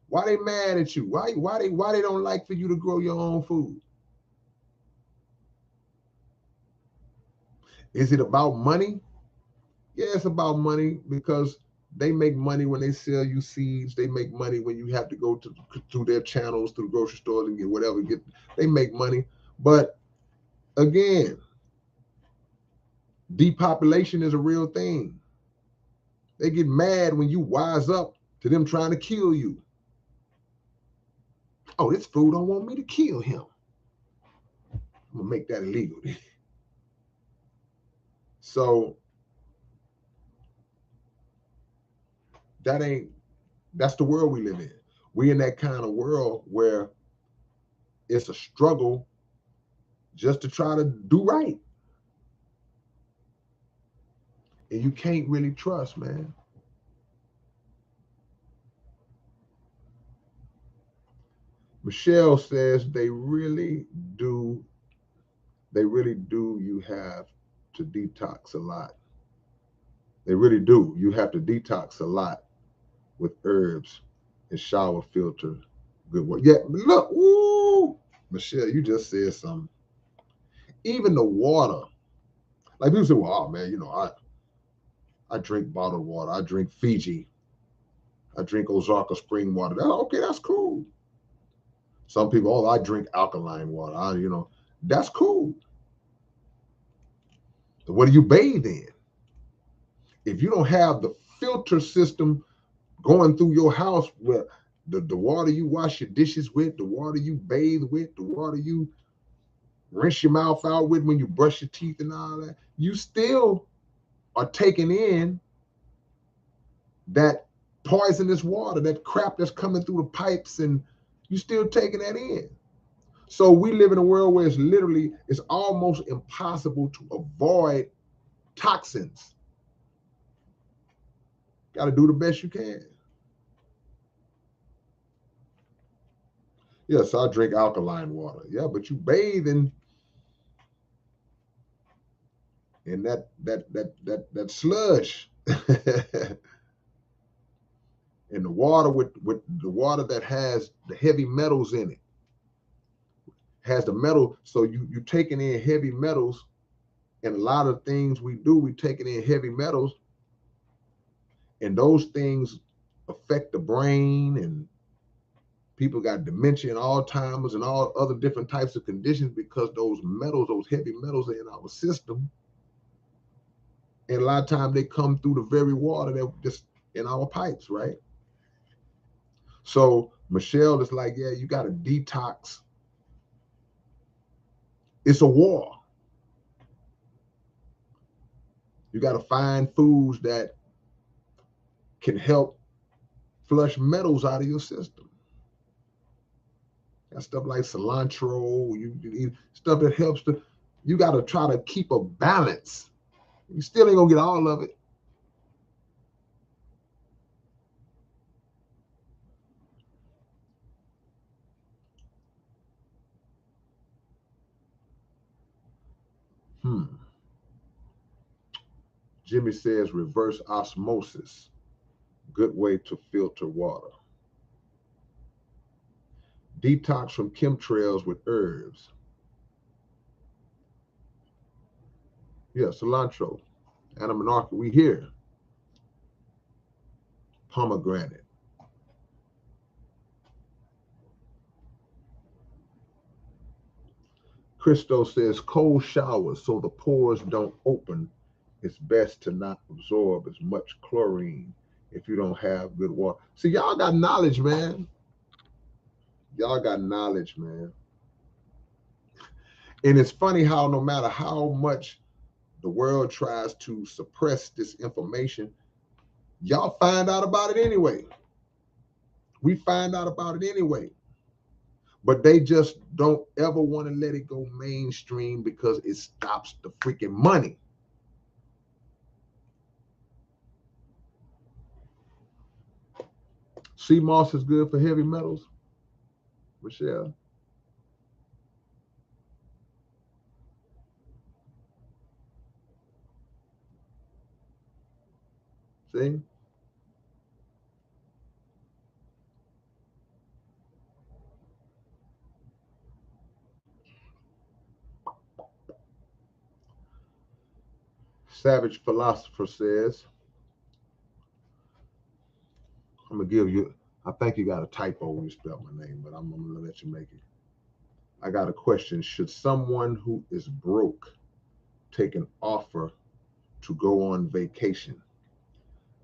Why they mad at you? Why they don't like for you to grow your own food? Is it about money? Yeah, it's about money because they make money when they sell you seeds. They make money when you have to go through their channels, through grocery stores and get whatever. They make money. But again, depopulation is a real thing. They get mad when you wise up to them trying to kill you. Oh, this fool don't want me to kill him. I'm gonna make that illegal. So that's the world we live in. We in that kind of world where it's a struggle just to try to do right. And you can't really trust, man. Michelle says they really do, you have to detox a lot. They really do. You have to detox a lot with herbs and shower filter. Good work. Yeah, look, ooh, Michelle, you just said something. Even the water. Like people say, well, oh man, I drink bottled water. I drink Fiji. I drink Ozarka spring water. Okay, that's cool. Some people, oh, I drink alkaline water. That's cool. So what do you bathe in? If you don't have the filter system going through your house where the water you wash your dishes with, the water you bathe with, the water you rinse your mouth out with when you brush your teeth and all that, you still are taking in that poisonous water, that crap that's coming through the pipes, and you still taking that in. So we live in a world where it's almost impossible to avoid toxins. Got to do the best you can. Yes, I drink alkaline water. Yeah, but you bathe in that sludge. And the water with the water that has the heavy metals in it has the metal. So you taking in heavy metals, and a lot of things we taking in heavy metals, and those things affect the brain, and people got dementia and Alzheimer's and all other different types of conditions because those heavy metals are in our system. And a lot of times they come through the very water that just in our pipes, right? So Michelle is like, yeah, you got to detox. It's a war. You got to find foods that can help flush metals out of your system. Got stuff like cilantro, you eat stuff that helps you got to try to keep a balance. You still ain't gonna get all of it. Jimmy says reverse osmosis. Good way to filter water. Detox from chemtrails with herbs. Yeah, cilantro. Anna Monarcha, we here. Pomegranate. Christo says cold showers so the pores don't open. It's best to not absorb as much chlorine if you don't have good water. See, y'all got knowledge, man. Y'all got knowledge, man. And it's funny how no matter how much the world tries to suppress this information, y'all find out about it anyway. We find out about it anyway. But they just don't ever want to let it go mainstream because it stops the freaking money. Sea moss is good for heavy metals. Michelle. See? Savage Philosopher says, I'm going to give you, I think you got a typo when you spell my name, but I'm going to let you make it. I got a question. Should someone who is broke take an offer to go on vacation,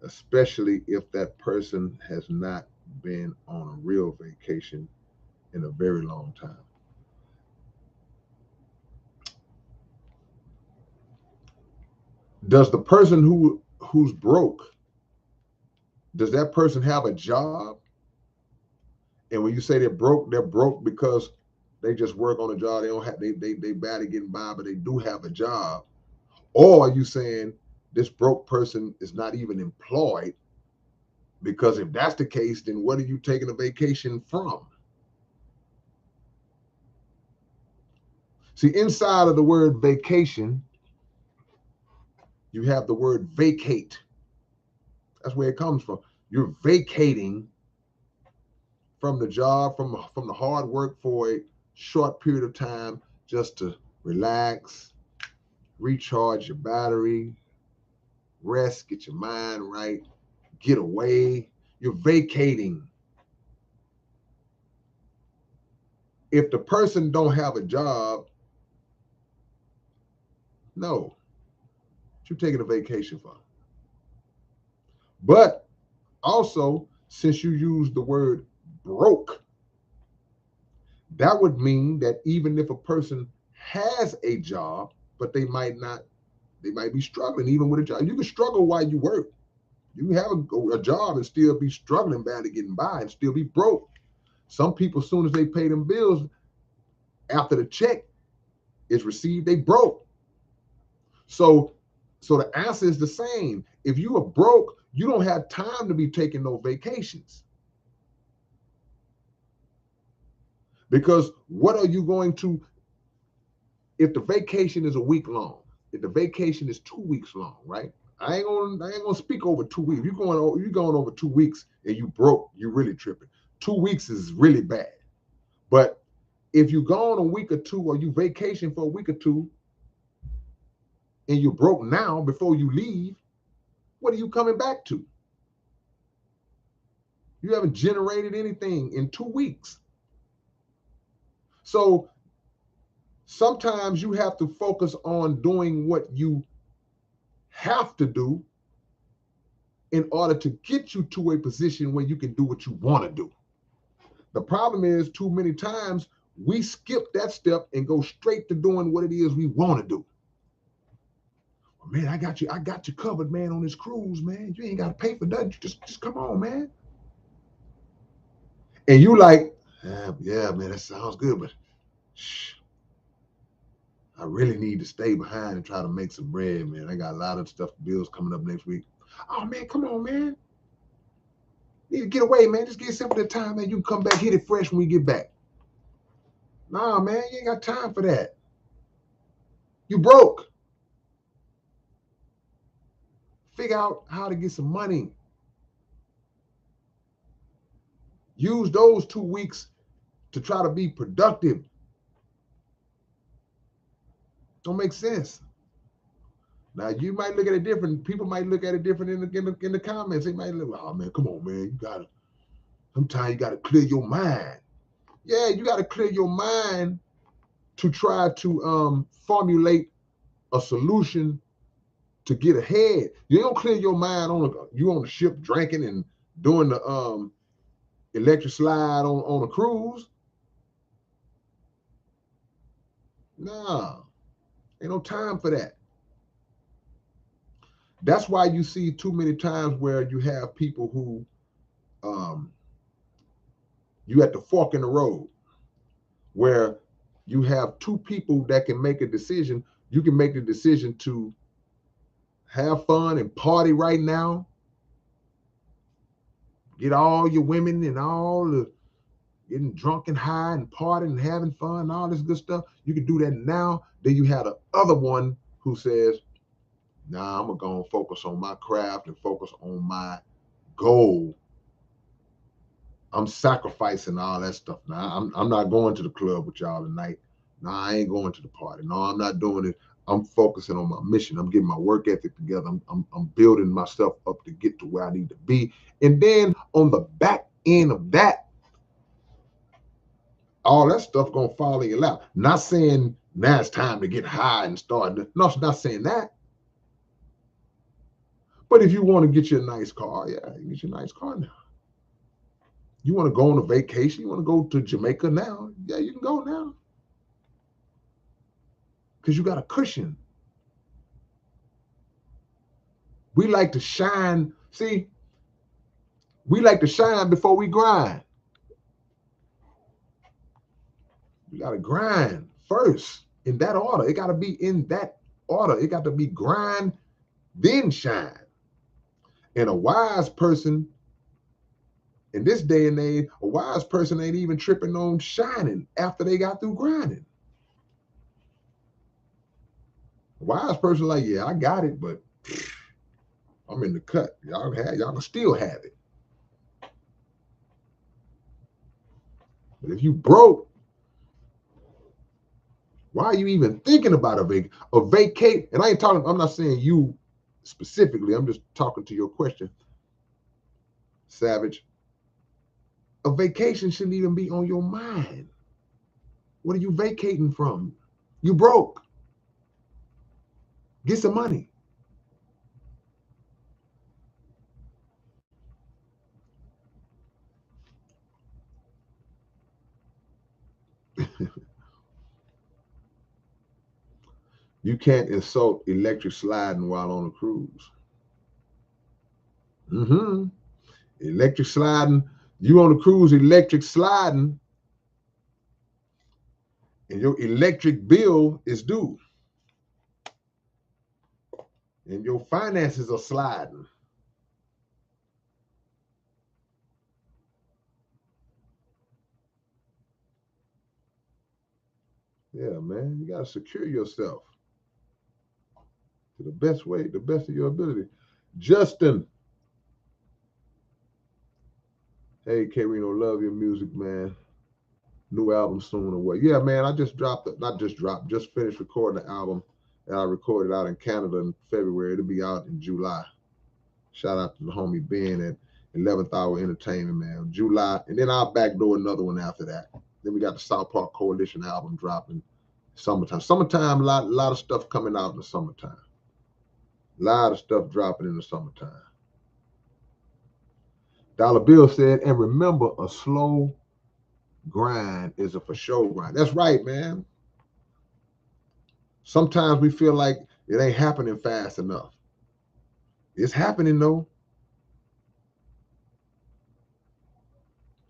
especially if that person has not been on a real vacation in a very long time? Does the person who's broke, does that person have a job? And when you say they're broke because they just work on a job, they don't have they barely getting by, but they do have a job. Or are you saying this broke person is not even employed? Because if that's the case, then what are you taking a vacation from? See, inside of the word vacation, you have the word vacate. That's where it comes from. You're vacating from the job, from the hard work for a short period of time just to relax, recharge your battery, rest, get your mind right, get away. You're vacating. If the person don't have a job, no, you're taking a vacation for. But also, since you use the word broke, that would mean that even if a person has a job, but they might be struggling even with a job. You can struggle while you work. You can have a job and still be struggling badly getting by and still be broke. Some people, as soon as they pay them bills, after the check is received, they broke. So the answer is the same. If you are broke, you don't have time to be taking no vacations. Because what are you going to, if the vacation is a week long, if the vacation is 2 weeks long, right? I ain't gonna speak over 2 weeks. You're going over 2 weeks and you broke, you're really tripping. 2 weeks is really bad. But if you go on a week or two or you vacation for a week or two and you're broke now before you leave, what are you coming back to? You haven't generated anything in 2 weeks. So sometimes you have to focus on doing what you have to do in order to get you to a position where you can do what you want to do. The problem is too many times we skip that step and go straight to doing what it is we want to do. Well, man, I got you covered, man, on this cruise, man. You ain't got to pay for nothing. Just come on, man. And you like, yeah, man, that sounds good, but shh, I really need to stay behind and try to make some bread, man. I got a lot of stuff, bills coming up next week. Oh, man, come on, man. You need to get away, man. Just get yourself that time, man. You can come back, hit it fresh when we get back. Nah, man, you ain't got time for that. You broke. Figure out how to get some money. Use those 2 weeks to try to be productive. Don't make sense. Now you might look at it different. People might look at it different in the comments. They might look, oh man, come on, man. You gotta sometimes you gotta clear your mind. Yeah, you gotta clear your mind to try to formulate a solution to get ahead. You don't clear your mind you on the ship drinking and doing the electric slide on a cruise. Nah, ain't no time for that. That's why you see too many times where you have people who you at the fork in the road where you have two people that can make a decision. You can make the decision to have fun and party right now, get all your women and all the getting drunk and high and partying and having fun and all this good stuff. You can do that now. Then you have the other one who says, nah, I'm gonna go and focus on my craft and focus on my goal. I'm sacrificing all that stuff. Now I'm not going to the club with y'all tonight. Nah, I ain't going to the party. No, I'm not doing it. I'm focusing on my mission. I'm getting my work ethic together. I'm building myself up to get to where I need to be. And then on the back end of that, all that stuff gonna fall in your lap. Not saying now it's time to get high and start. No, it's not saying that. But if you want to get you a nice car, yeah, you get you a nice car now. You want to go on a vacation, you want to go to Jamaica now, yeah, you can go now. Because you got a cushion. We like to shine. See, we like to shine before we grind. We got to grind first in that order. It got to be in that order. It got to be grind, then shine. And a wise person in this day and age, a wise person ain't even tripping on shining after they got through grinding. A wise person like, yeah, I got it, but I'm in the cut. Y'all can still have it. But if you broke, why are you even thinking about a vacate? And I'm not saying you specifically, I'm just talking to your question, Savage. A vacation shouldn't even be on your mind. What are you vacating from? You broke. Get some money. You can't insult electric sliding while on a cruise. Electric sliding. You on a cruise, electric sliding, and your electric bill is due. And your finances are sliding. Yeah, man, you gotta secure yourself to the best way, the best of your ability. Justin, hey K-Rino, love your music, man. New album soon away. Yeah, man, I just just finished recording the album that I recorded out in Canada in February. It'll be out in July. Shout out to the homie Ben at 11th Hour Entertainment, man. July, and then I'll backdoor another one after that. Then we got the South Park Coalition album dropping summertime. Summertime, a lot of stuff coming out in the summertime. A lot of stuff dropping in the summertime. Dollar Bill said, and remember, a slow grind is a for sure grind. That's right, man. Sometimes we feel like it ain't happening fast enough. It's happening though.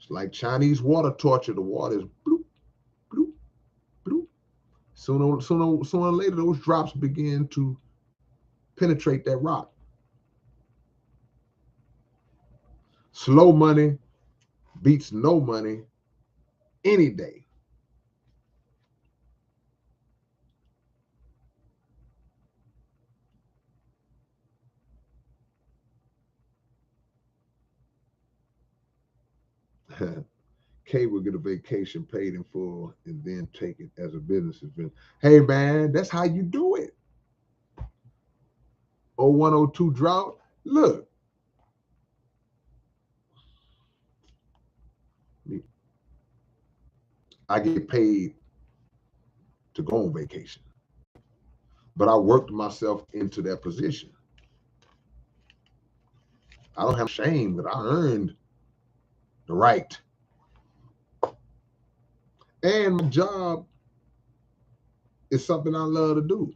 It's like Chinese water torture. The water is bloop, bloop, bloop. Sooner or later, those drops begin to penetrate that rock. Slow money beats no money any day. K will get a vacation paid in full and then take it as a business event. Hey, man, that's how you do it. 0102 drought. Look, I get paid to go on vacation, but I worked myself into that position. I don't have shame, but I earned the right. And my job is something I love to do.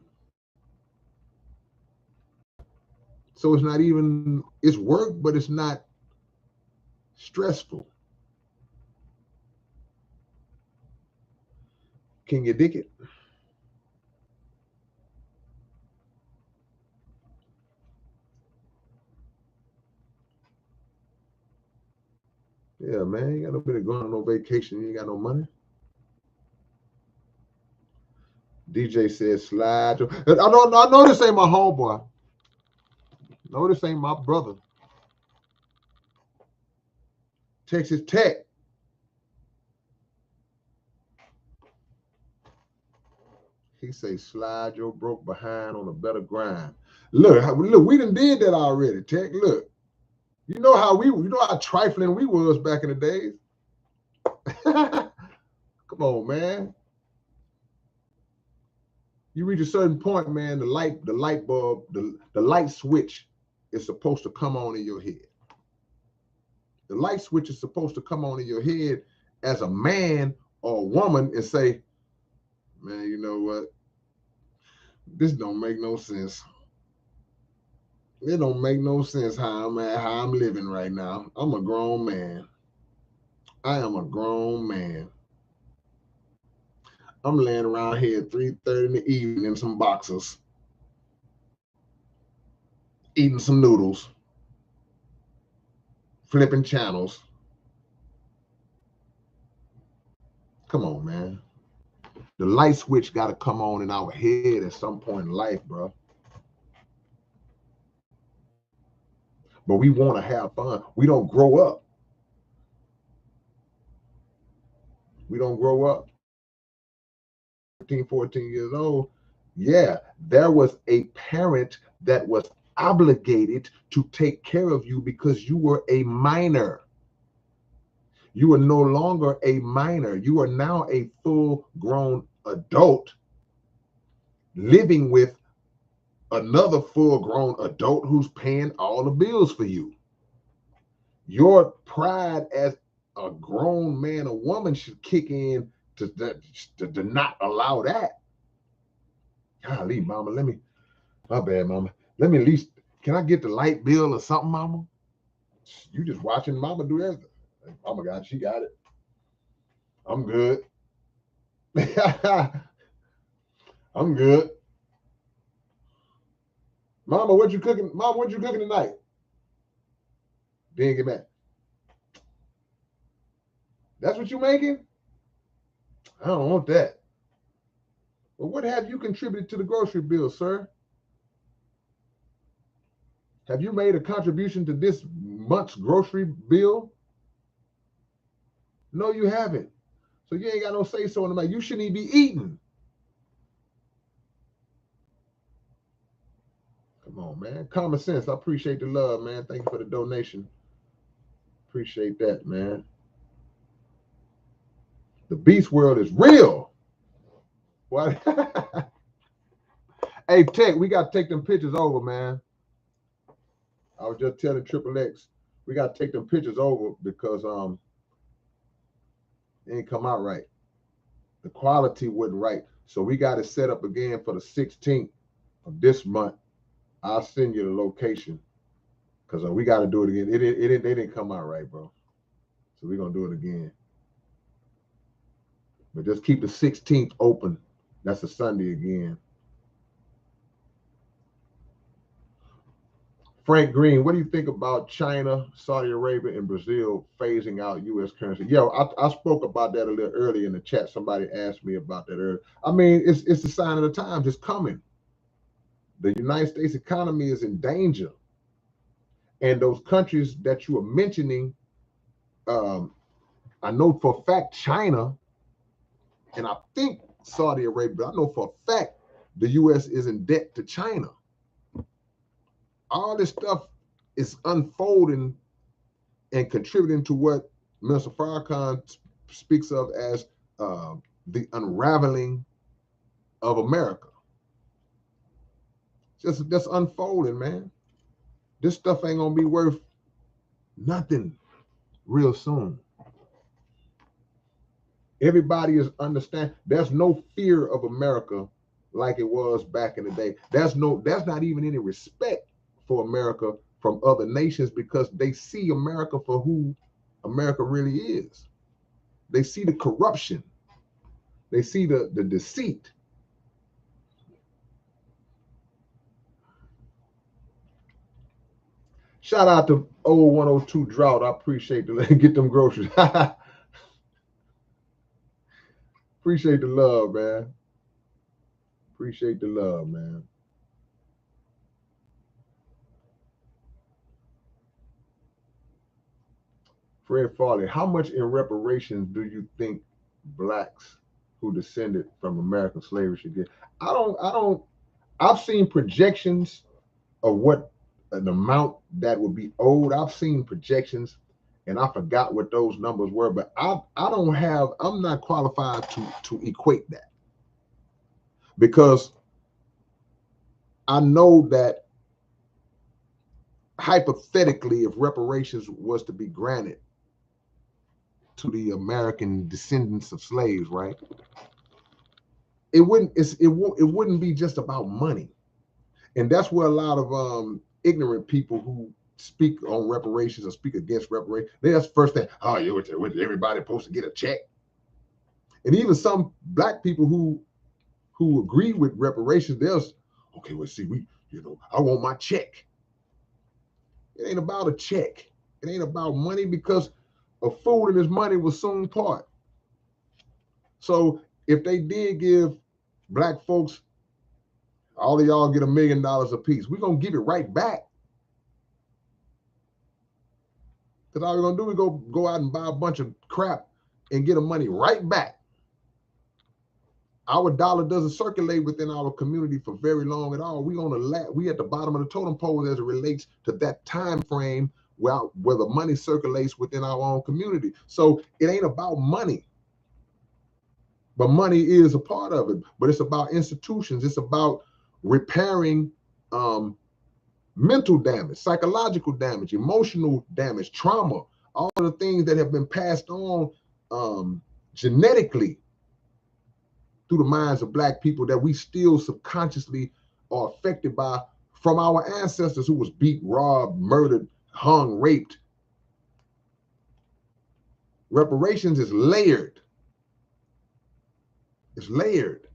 So it's not even, it's work, but it's not stressful. Can you dig it? Yeah, man, you got no bit of going on no vacation. You ain't got no money. DJ says slide. I know this ain't my homeboy. No, this ain't my brother. Texas Tech. He say slide your broke behind on a better grind. Look, we done did that already. Tech, look. You know how trifling we was back in the days. Come on, man. You reach a certain point, man, the light bulb, the light switch is supposed to come on in your head. The light switch is supposed to come on in your head as a man or a woman and say, man, you know what? This don't make no sense. It don't make no sense how I'm living right now. I'm a grown man. I am a grown man. I'm laying around here at 3:30 in the evening in some boxers, eating some noodles, flipping channels. Come on, man. The light switch got to come on in our head at some point in life, bro. But we want to have fun. We don't grow up. We don't grow up. 13, 14 years old. Yeah, there was a parent that was obligated to take care of you because you were a minor. You are no longer a minor. You are now a full-grown adult living with another full-grown adult who's paying all the bills for you. Your pride as a grown man or woman should kick in to not allow that. Golly, mama, my bad, mama. Let me at least, can I get the light bill or something, mama? You just watching mama do everything. Oh my God, she got it. I'm good. I'm good. Mama, what you cooking? Mom, what you cooking tonight? Didn't get mad. That's what you making? I don't want that. Well, what have you contributed to the grocery bill, sir? Have you made a contribution to this month's grocery bill? No, you haven't. So you ain't got no say so in the matter. You shouldn't even be eating. Come on, man. Common sense. I appreciate the love, man. Thank you for the donation. Appreciate that, man. The beast world is real. What? Hey, Tech, we got to take them pictures over, man. I was just telling Triple X, we got to take them pictures over because it ain't come out right. The quality wasn't right. So we got it set up again for the 16th of this month. I'll send you the location because we got to do it again. They didn't come out right, bro. So we're going to do it again. But just keep the 16th open. That's a Sunday again. Frank Green, what do you think about China, Saudi Arabia, and Brazil phasing out U.S. currency? Yeah, I spoke about that a little earlier in the chat. Somebody asked me about that earlier. I mean, it's a sign of the times. It's coming. The United States economy is in danger. And those countries that you are mentioning, I know for a fact China, and I think Saudi Arabia, but I know for a fact the U.S. is in debt to China. All this stuff is unfolding and contributing to what Mr. Farrakhan speaks of as the unraveling of America. Just unfolding, man. This stuff ain't gonna be worth nothing real soon. Everybody is understand. There's no fear of America like it was back in the day. There's not even any respect for America from other nations because they see America for who America really is. They see the corruption. They see the deceit. Shout out to old 102 Drought. I appreciate the get them groceries. Appreciate the love, man. Appreciate the love, man. Fred Farley, how much in reparations do you think blacks who descended from American slavery should get? I've seen projections of what an amount that would be owed. I've seen projections and I forgot what those numbers were, but I'm not qualified to equate that. Because I know that hypothetically, if reparations was to be granted to the American descendants of slaves, right? It wouldn't be just about money. And that's where a lot of ignorant people who speak on reparations or speak against reparations, that's the first thing. Oh, everybody supposed to get a check. And even some black people who agree with reparations, okay, well, see, I want my check. It ain't about a check. It ain't about money because a fool and his money will soon part. So if they did give black folks, all of y'all get $1 million a piece, we're going to give it right back. Because all we're going to do is go out and buy a bunch of crap and get the money right back. Our dollar doesn't circulate within our community for very long at all. We at the bottom of the totem pole as it relates to that time frame where the money circulates within our own community. So it ain't about money. But money is a part of it. But it's about institutions. It's about repairing mental damage, psychological damage, emotional damage, trauma, all of the things that have been passed on genetically through the minds of black people that we still subconsciously are affected by from our ancestors who was beat, robbed, murdered, hung, raped. Reparations is layered. It's layered.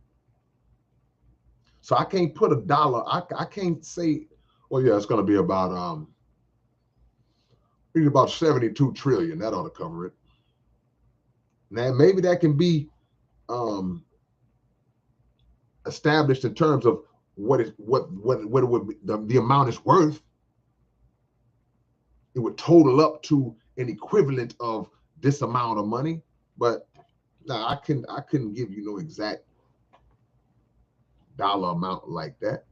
So I can't put a dollar. I can't say, well, yeah, it's going to be about 72 trillion. That ought to cover it. Now maybe that can be established in terms of what it would be, the amount is worth. It would total up to an equivalent of this amount of money, but I couldn't give you no exact dollar amount like that.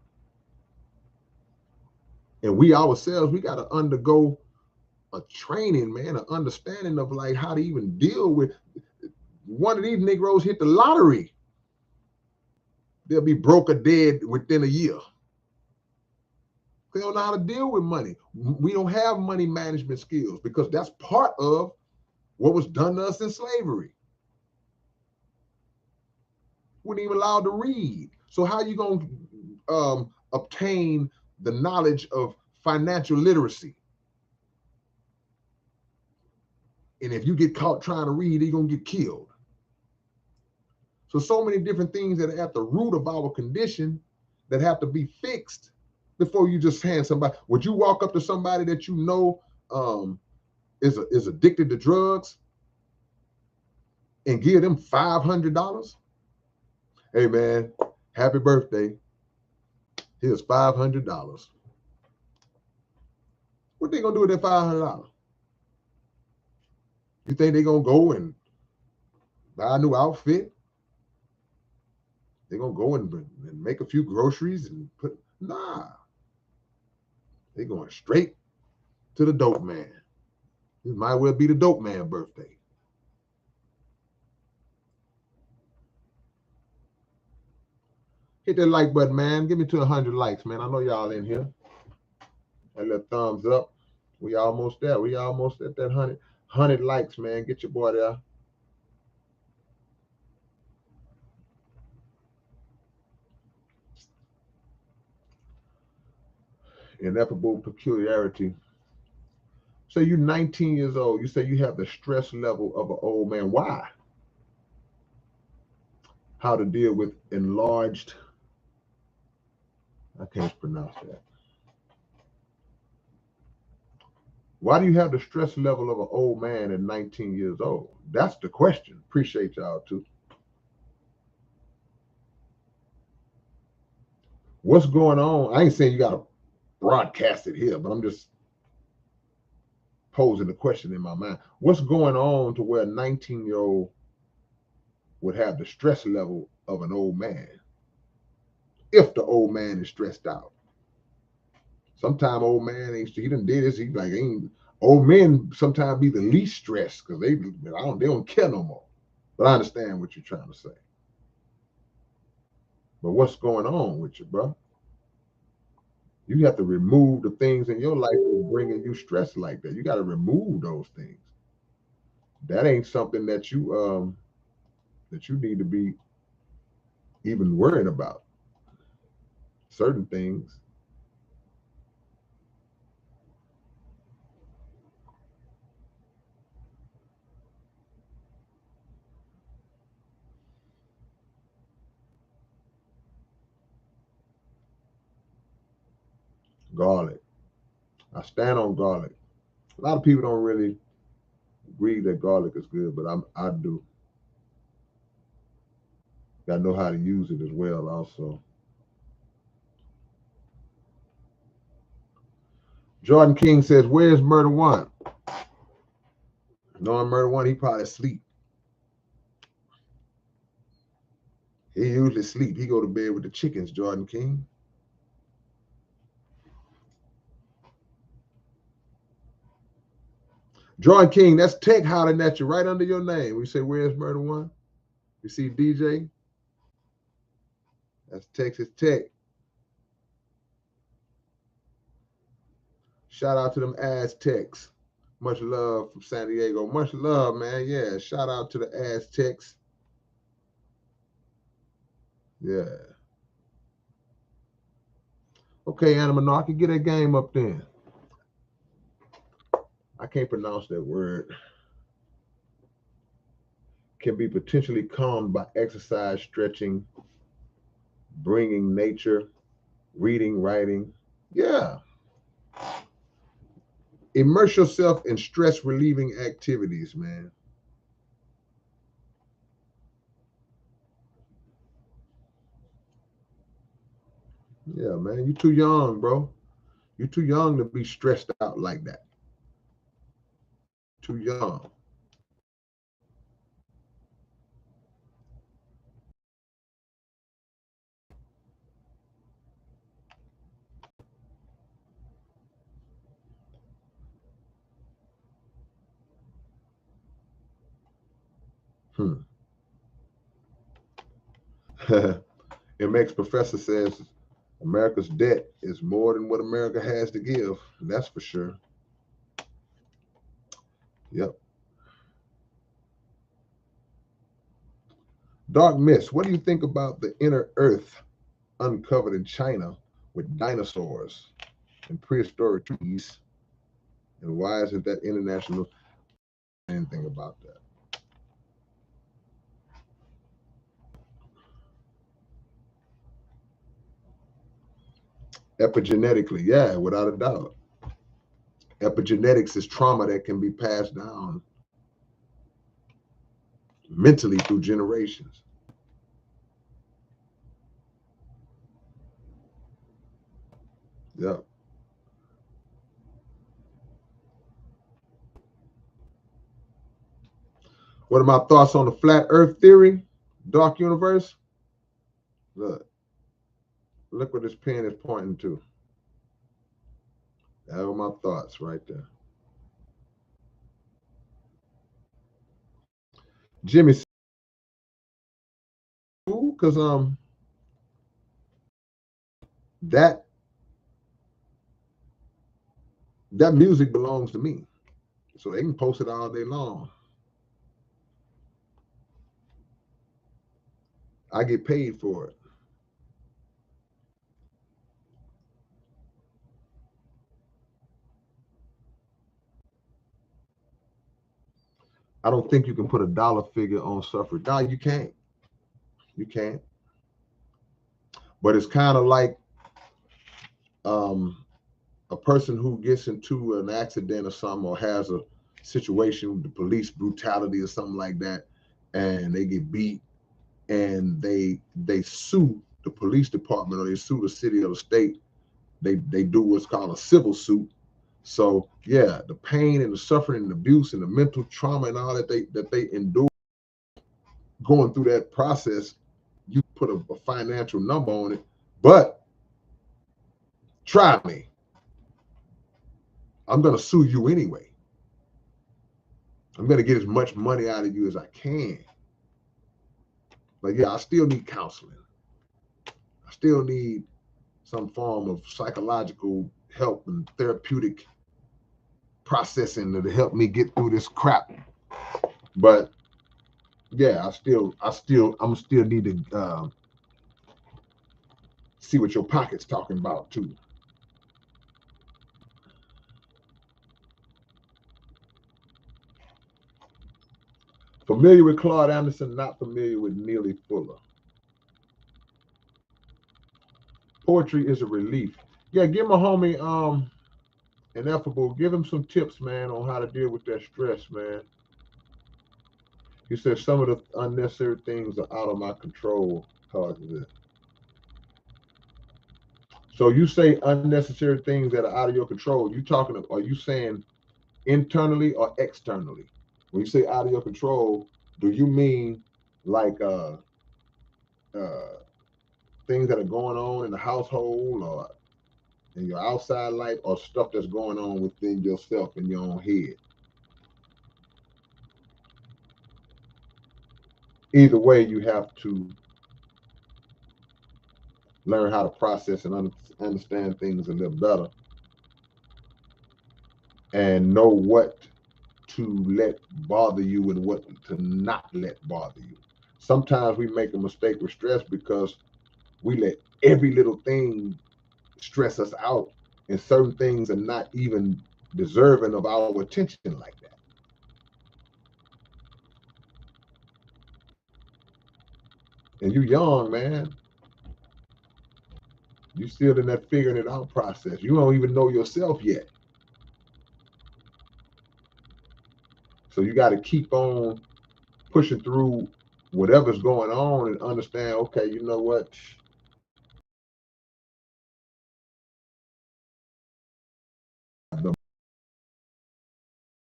And we ourselves, we got to undergo a training, man, an understanding of like how to even deal with. One of these Negroes hit the lottery, they'll be broke or dead within a year. They don't know how to deal with money. We don't have money management skills because that's part of what was done to us in slavery. We weren't even allowed to read. So how are you going to obtain the knowledge of financial literacy? And if you get caught trying to read, you're going to get killed. So many different things that are at the root of our condition that have to be fixed before you just hand somebody. Would you walk up to somebody that you know is addicted to drugs and give them $500? Hey man, happy birthday. Here's $500. What they gonna do with that $500? You think they're gonna go and buy a new outfit? They're gonna go and make a few groceries and put nah. They're going straight to the dope man. This might well be the dope man birthday. Hit that like button, man. Give me to 100 likes, man. I know y'all in here. That little thumbs up. We almost there. We almost at that 100 likes, man. Get your boy there. Ineffable peculiarity. So you're 19 years old. You say you have the stress level of an old man. Why? How to deal with enlarged, I can't pronounce that. Why do you have the stress level of an old man at 19 years old? That's the question. Appreciate y'all too. What's going on? I ain't saying you got to broadcast it here, but I'm just posing the question in my mind. What's going on to where a 19-year-old would have the stress level of an old man if the old man is stressed out? Sometimes old man ain't, he done did this, he like ain't, old men sometimes be the least stressed because they don't care no more. But I understand what you're trying to say. But what's going on with you, bro? You have to remove the things in your life that's bringing you stress like that. You got to remove those things. That ain't something that you need to be even worrying about. Certain things. Garlic. I stand on garlic. A lot of people don't really agree that garlic is good, but I do. Got to know how to use it as well, also. Jordan King says, "Where's Murder One?" Knowing Murder One, he probably asleep. He usually sleep. He go to bed with the chickens. Jordan King. Jordan King, that's Tech hollering at you right under your name. We say, "Where's Murder One?" You see DJ? That's Texas Tech. Shout out to them Aztecs. Much love from San Diego. Much love, man. Yeah, shout out to the Aztecs. Yeah. Okay, Animanarchy, get that game up then. I can't pronounce that word. Can be potentially calmed by exercise, stretching, bringing nature, reading, writing. Yeah. Immerse yourself in stress relieving activities, man. Yeah, man. You too young, bro. You're too young to be stressed out like that. Too young. Hmm. MX Professor says America's debt is more than what America has to give. That's for sure. Yep. Dark Mist, what do you think about the inner earth uncovered in China with dinosaurs and prehistoric trees? And why isn't that international anything about that? Epigenetically, yeah, without a doubt. Epigenetics is trauma that can be passed down mentally through generations. Yep. What are my thoughts on the flat earth theory, dark universe? Look what this pen is pointing to. That are my thoughts right there. Jimmy, because that music belongs to me, so they can post it all day long. I get paid for it. I don't think you can put a dollar figure on suffrage. No, you can't. You can't. But it's kind of like um, a person who gets into an accident or something, or has a situation with the police brutality or something like that, and they get beat, and they sue the police department, or they sue the city or the state. They do what's called a civil suit. So yeah, the pain and the suffering and abuse and the mental trauma and all that they endure going through that process, you put a financial number on it. But try me. I'm gonna sue you anyway. I'm gonna get as much money out of you as I can. But yeah, I still need counseling. I still need some form of psychological help and therapeutic processing to help me get through this crap. But yeah, I'm still need to see what your pocket's talking about too. Familiar with Claude Anderson, not familiar with Neely Fuller. Poetry is a relief. Yeah, give my homie Ineffable, give him some tips, man, on how to deal with that stress, man. He said some of the unnecessary things are out of my control causes it. So you say unnecessary things that are out of your control. You talking? Are you saying internally or externally? When you say out of your control, do you mean like uh, things that are going on in the household or in your outside life, or stuff that's going on within yourself in your own head? Either way, you have to learn how to process and understand things a little better, and know what to let bother you and what to not let bother you. Sometimes we make a mistake with stress because we let every little thing stress us out, and certain things are not even deserving of our attention like that. And you young, man. You still in that figuring it out process. You don't even know yourself yet. So you got to keep on pushing through whatever's going on and understand, okay, you know what?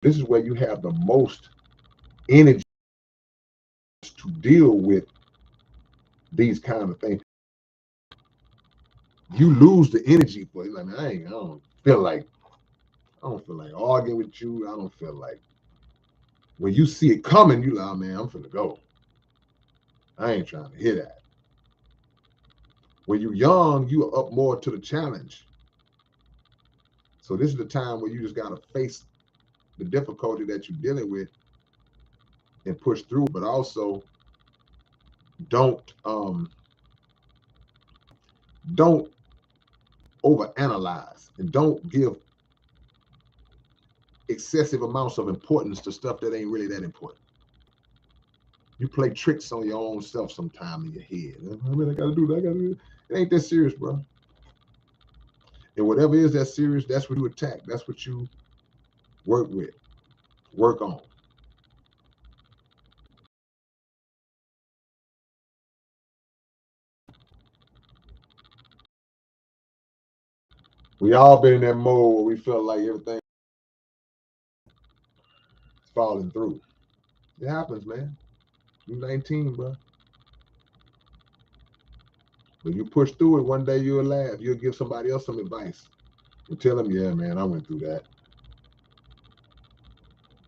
This is where you have the most energy to deal with these kind of things. You lose the energy for it. Like, man, I don't feel like arguing with you. I don't feel like, when you see it coming, you like, oh, man, I'm finna go. I ain't trying to hear that. When you're young, you are up more to the challenge. So this is the time where you just gotta face the difficulty that you're dealing with and push through, but also don't don't overanalyze, and don't give excessive amounts of importance to stuff that ain't really that important. You play tricks on your own self sometime in your head. I mean, I gotta do that. I gotta do that. It ain't that serious, bro. And whatever is that serious, that's what you attack. That's what you work with, work on. We all been in that mode where we felt like everything is falling through. It happens, man. You 19, bro. When you push through it, one day you'll laugh. You'll give somebody else some advice. And tell them, yeah, man, I went through that.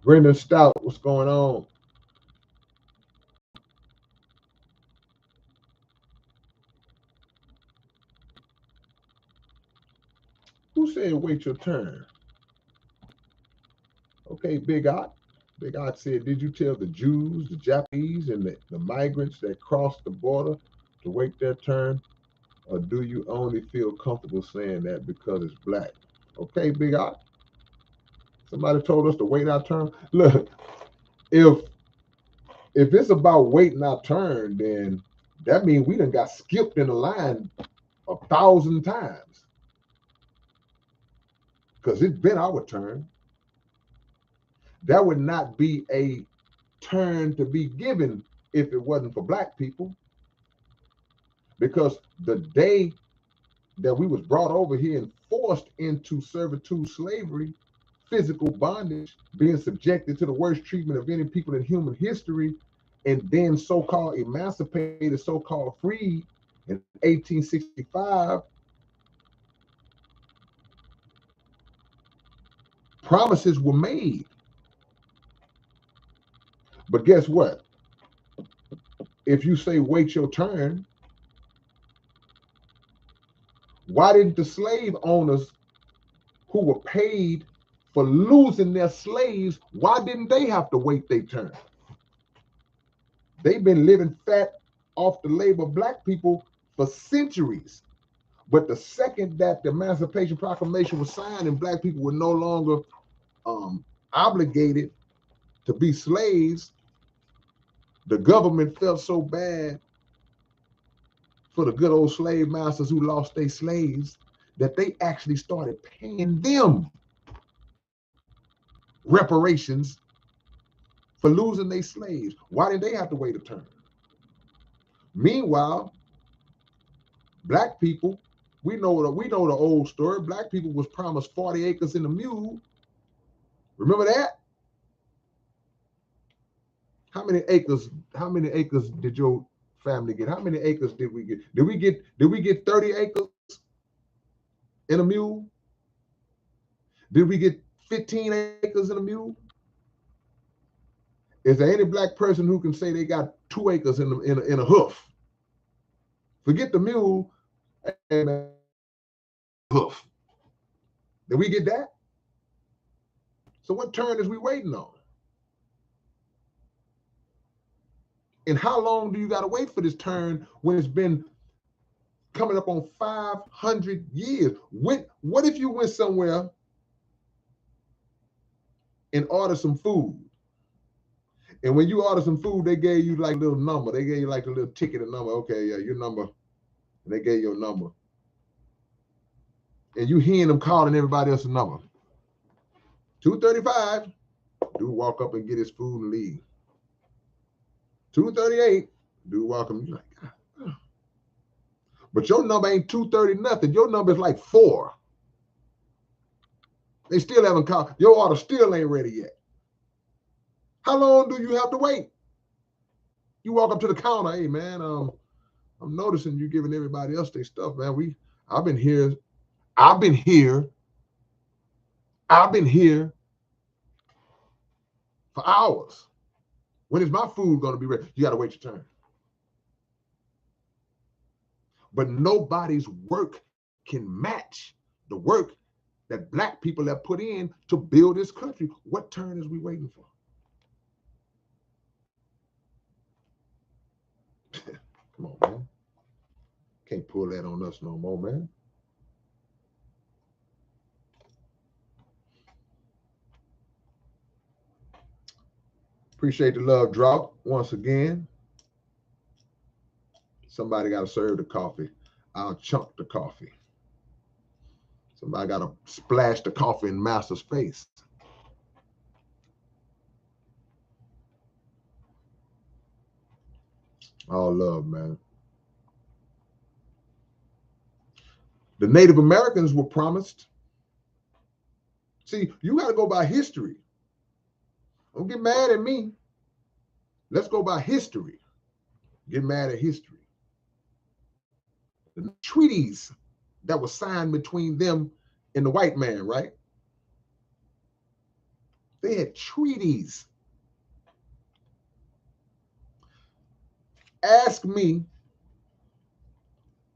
Brendan Stout, what's going on? Who said wait your turn? Okay, Big Ot. Big Ot said, did you tell the Jews, the Japanese, and the migrants that crossed the border to wait their turn? Or do you only feel comfortable saying that because it's black? Okay, Big Ot. Somebody told us to wait our turn. Look, if it's about waiting our turn, then that means we done got skipped in the line 1,000 times because it's been our turn. That would not be a turn to be given if it wasn't for black people, because the day that we was brought over here and forced into servitude, slavery, physical bondage, being subjected to the worst treatment of any people in human history, and then so-called emancipated, so-called freed in 1865, promises were made. But guess what? If you say wait your turn, why didn't the slave owners who were paid for losing their slaves, why didn't they have to wait their turn? They've been living fat off the labor of black people for centuries. But the second that the Emancipation Proclamation was signed and black people were no longer obligated to be slaves, the government felt so bad for the good old slave masters who lost their slaves that they actually started paying them reparations for losing their slaves. Why did they have to wait a turn? Meanwhile, black people, we know the old story. Black people was promised 40 acres in a mule. Remember that? How many acres did your family get? How many acres did we get? Did we get 30 acres in a mule? Did we get 15 acres in a mule? Is there any black person who can say they got 2 acres in a hoof? Forget the mule and a hoof. Did we get that? So what turn is we waiting on? And how long do you got to wait for this turn when it's been coming up on 500 years? What if you went somewhere and ordered some food? And when you order some food, they gave you like a little number. They gave you like a little ticket, a number. Okay, yeah, your number. And they gave your number. And you hearing them calling everybody else's number. 235. Dude walk up and get his food and leave. 238. Dude walk up and you're like, God. But your number ain't 230 nothing. Your number is like 4. They still haven't called. Your order still ain't ready yet. How long do you have to wait? You walk up to the counter, hey man, I'm noticing you giving everybody else their stuff, man. I've been here, I've been here, I've been here for hours. When is my food gonna be ready? You gotta wait your turn. But nobody's work can match the work that black people have put in to build this country. What turn is we waiting for? Come on, man. Can't pull that on us no more, man. Appreciate the love drop once again. Somebody got to serve the coffee. I'll chunk the coffee. Somebody got to splash the coffee in master's face. All love, man. The Native Americans were promised. See, you got to go by history. Don't get mad at me. Let's go by history. Get mad at history. The treaties that were signed between them and the white man, right? They had treaties. Ask me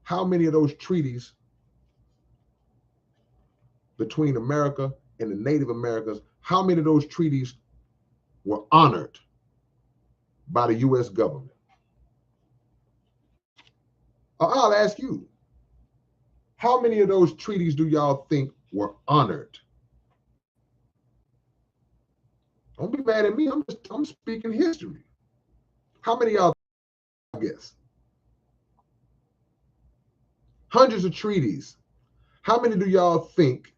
how many of those treaties between America and the Native Americans, how many of those treaties were honored by the U.S. government? I'll ask you, how many of those treaties do y'all think were honored? Don't be mad at me. I'm speaking history. How many of y'all, I guess? Hundreds of treaties. How many do y'all think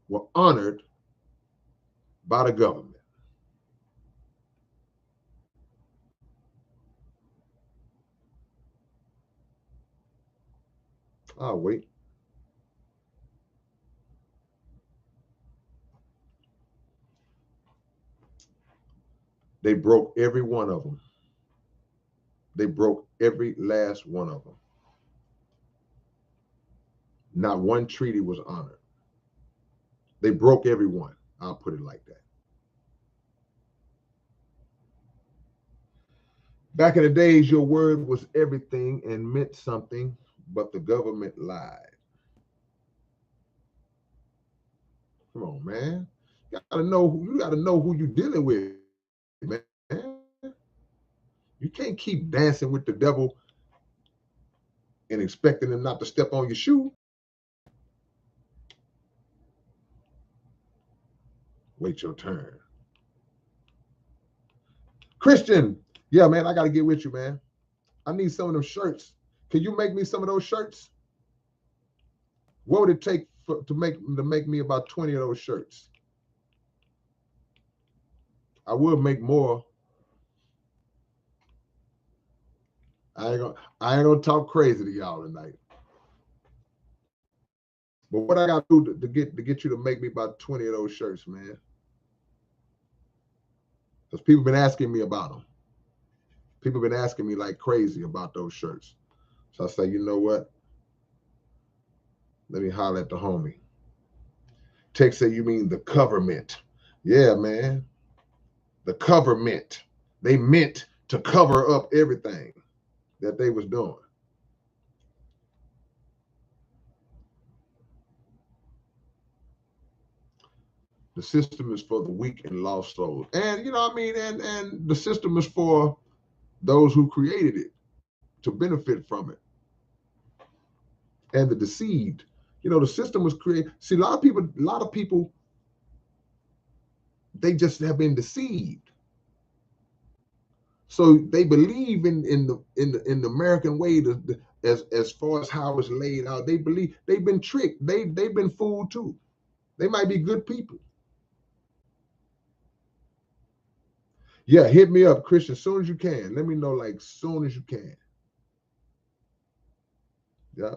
were honored by the government? I'll wait. They broke every one of them. They broke every last one of them. Not one treaty was honored. They broke every one. I'll put it like that. Back in the days, your word was everything and meant something, but the government lied. Come on, man. You gotta know who you're dealing with, man. You can't keep dancing with the devil and expecting him not to step on your shoe. Wait your turn. Christian, yeah, man, I gotta get with you, man. I need some of them shirts. Can you make me some of those shirts? What would it take to make me about 20 of those shirts? I will make more. I ain't gonna talk crazy to y'all tonight. But what I gotta do to get you to make me about 20 of those shirts, man? Because people been asking me about them. People been asking me like crazy about those shirts. So I say, you know what? Let me holler at the homie. Text say, you mean the government? Yeah, man. The government. They meant to cover up everything that they was doing. The system is for the weak and lost souls. And you know what I mean? And the system is for those who created it to benefit from it. And the deceived. You know, the system was created. See, a lot of people, they just have been deceived. So they believe in the American way, as far as how it's laid out. They believe they've been tricked. They've been fooled too. They might be good people. Yeah, hit me up, Christian, as soon as you can. Let me know, like, soon as you can. Yeah,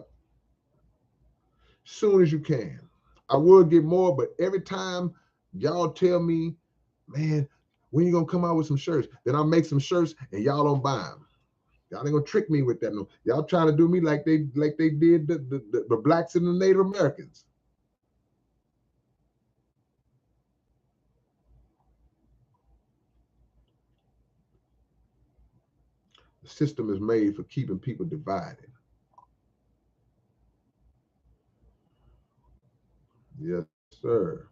soon as you can. I will get more, but every time y'all tell me, man, when you gonna come out with some shirts? Then I'll make some shirts and y'all don't buy them. Y'all ain't gonna trick me with that. No, y'all trying to do me like they did the blacks and the Native Americans. The system is made for keeping people divided. Yes, sir.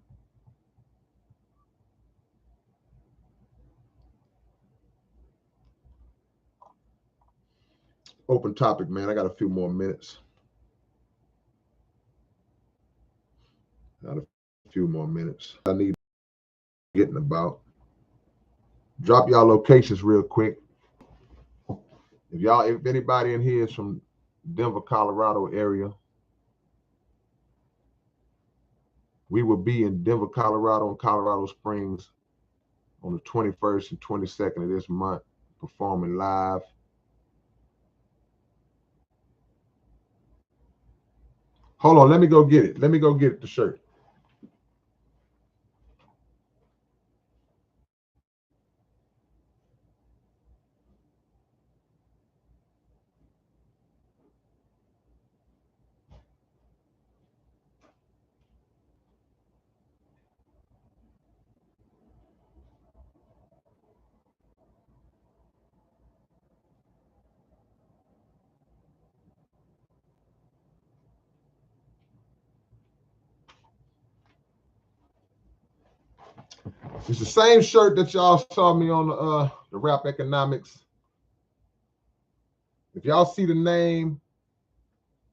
Open topic, man. I got a few more minutes. Got a few more minutes. I need getting about. Drop y'all locations real quick. If anybody in here is from Denver, Colorado area, we will be in Denver, Colorado and Colorado Springs on the 21st and 22nd of this month, performing live. Hold on, let me go get it. Let me go get the shirt. It's the same shirt that y'all saw me on the Rap Economics. If y'all see the name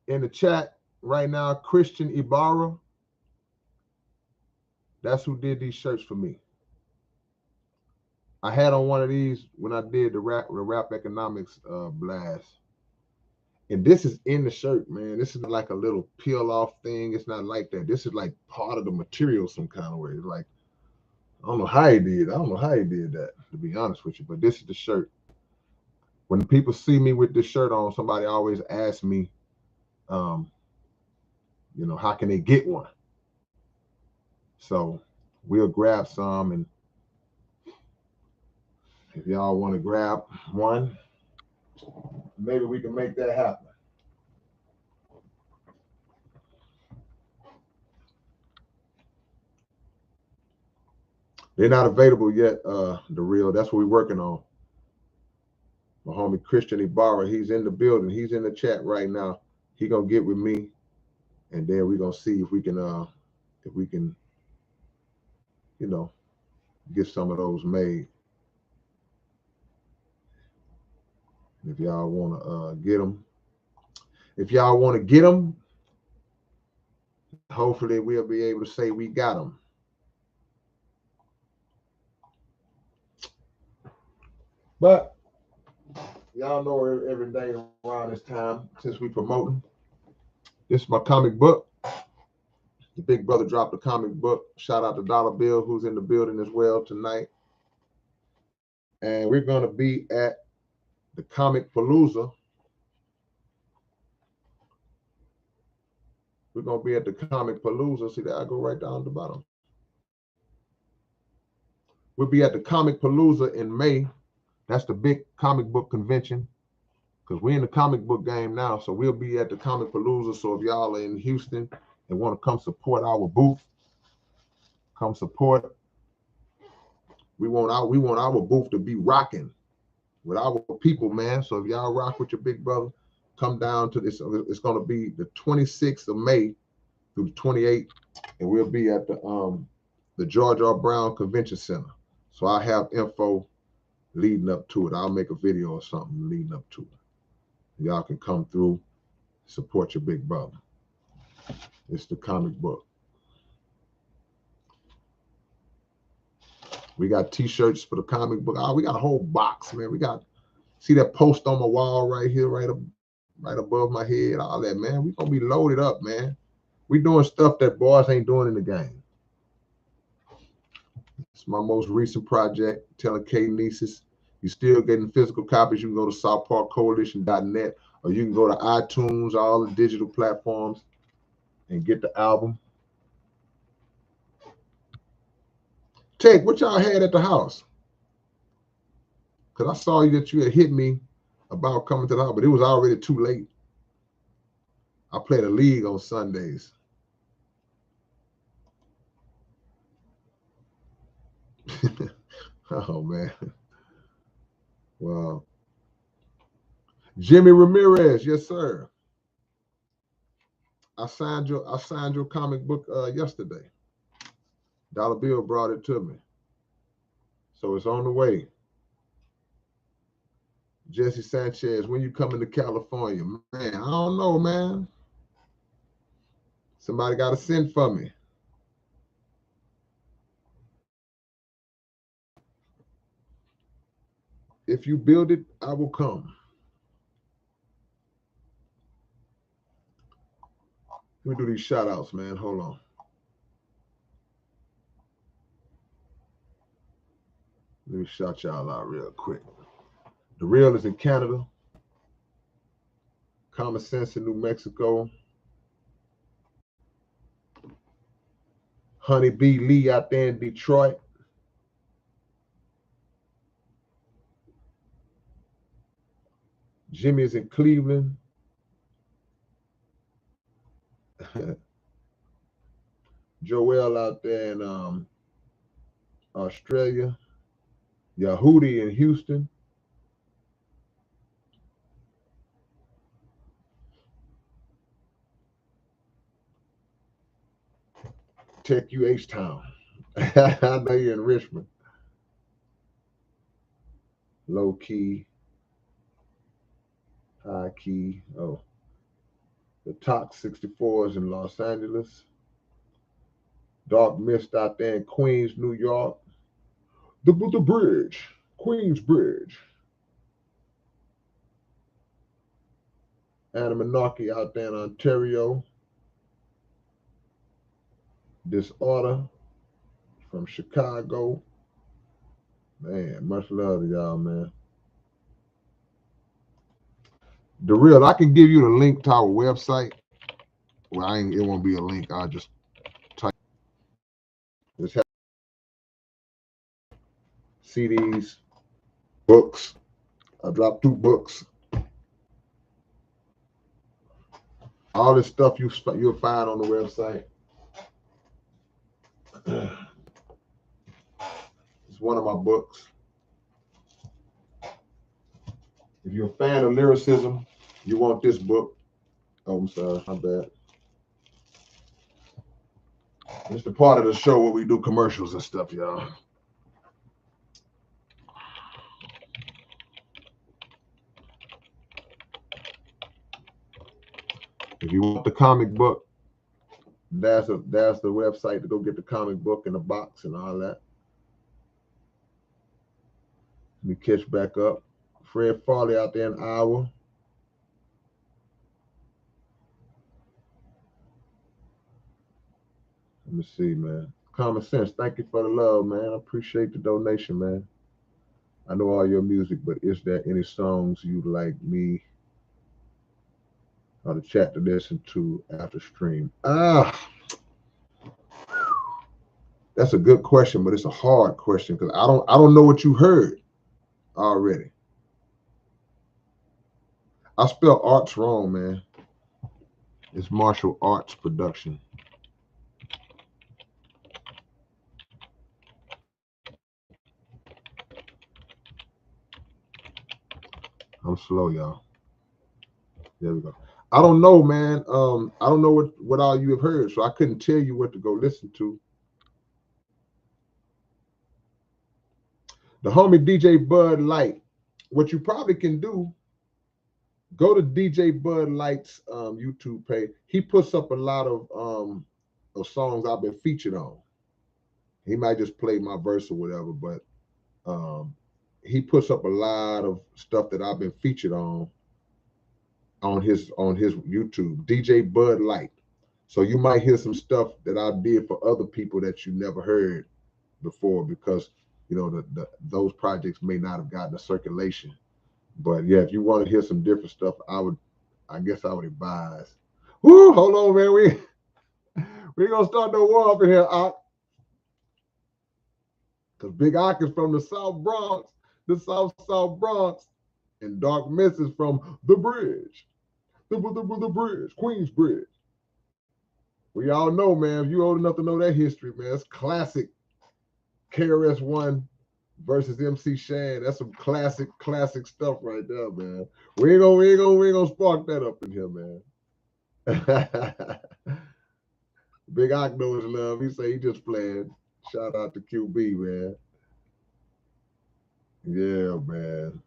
in the chat right now, Christian Ibarra, that's who did these shirts for me. I had on one of these when I did the rap economics blast. And this is in the shirt, man. This is like a little peel off thing. It's not like that. This is like part of the material some kind of way. It's like, I don't know how he did. I don't know how he did that, to be honest with you. But this is the shirt. When people see me with this shirt on, somebody always asks me, you know, how can they get one? So we'll grab some, and if y'all want to grab one, maybe we can make that happen. They're not available yet, the real. That's what we're working on. My homie Christian Ibarra, he's in the building. He's in the chat right now. He gonna get with me, and then we're gonna see if we can, you know, get some of those made. If y'all want to get them, hopefully we'll be able to say we got them. But y'all know every day around this time, since we promoting, this is my comic book. The big brother dropped a comic book. Shout out to Dollar Bill, who's in the building as well tonight. And we're going to be at the Comic Palooza. We're going to be at the Comic Palooza. See that? I go right down to the bottom. We'll be at the Comic Palooza in May. That's the big comic book convention, because we're in the comic book game now. So we'll be at the Comic Palooza. So if y'all are in Houston and want to come support our booth, come support. We want our booth to be rocking with our people, man. So if y'all rock with your big brother, come down to this. It's going to be the 26th of May through the 28th, and we'll be at the George R. Brown Convention Center. So I have info leading up to it. I'll make a video or something leading up to it. Y'all can come through, support your big brother. It's the comic book. We got t-shirts for the comic book. Oh, we got a whole box, man. We got, see that post on my wall right here, right above my head, all that, man. We gonna be loaded up, man. We doing stuff that boys ain't doing in the game. It's my most recent project, telling K nieces, you still getting physical copies. You can go to southparkcoalition.net, or you can go to iTunes, all the digital platforms, and get the album. Take what y'all had at the house, because I saw that you had hit me about coming to the house, but it was already too late. I played a league on Sundays. Oh man. Well, Jimmy Ramirez, yes sir. I signed your comic book yesterday. Dollar Bill brought it to me, so it's on the way. Jesse Sanchez, when you coming to California, man? I don't know, man. Somebody got to send for me. If you build it, I will come. Let me do these shout outs, man. Hold on. Let me shout y'all out real quick. The Real is in Canada. Common Sense in New Mexico. Honey B. Lee out there in Detroit. Jimmy is in Cleveland. Joel out there in Australia. Yahudi in Houston. Tech UH Town. I know you're in Richmond. Low key, high key. Oh, the Tox 64s in Los Angeles. Dark Mist out there in Queens, New York. The bridge, Queens Bridge. Anamanaki out there in Ontario. Disorder from Chicago. Man, much love to y'all, man. The real, I can give you the link to our website. Well, it won't be a link. I'll just type. Just have CDs, books. I dropped 2 books. All this stuff you'll find on the website. It's one of my books. If you're a fan of lyricism, you want this book. Oh, I'm sorry, my bad. It's the part of the show where we do commercials and stuff, y'all. If you want the comic book, that's the website to go get the comic book in the box and all that. Let me catch back up. Fred Farley out there in Iowa. Let me see, man. Common Sense, thank you for the love, man. I appreciate the donation, man. I know all your music, but is there any songs you'd like me or the chat to listen to after stream? That's a good question, but it's a hard question because I don't know what you heard already. I spell arts wrong, man. It's martial arts production. I'm slow, y'all. There we go. I don't know, man. I don't know what all you have heard, so I couldn't tell you what to go listen to. The homie DJ Bud Light. What you probably can do, go to DJ Bud Light's YouTube page. He puts up a lot of songs I've been featured on. He might just play my verse or whatever, but he puts up a lot of stuff that I've been featured on his YouTube, DJ Bud Light. So you might hear some stuff that I did for other people that you never heard before because you know those projects may not have gotten a circulation. But yeah, if you want to hear some different stuff, I guess I would advise. Woo, hold on, man. We gonna start the war up in here, Ock. Cause Big Ock is from the South Bronx, the South Bronx, and Dark Miss is from the Bridge, the Bridge, Queens Bridge. We all know, man. If you old enough to know that history, man, it's classic. KRS-One versus MC Shan. That's some classic stuff right there, man. We ain't gonna spark that up in here, man. Big Ock knows love. He say he just playing. Shout out to QB, man. Yeah, man.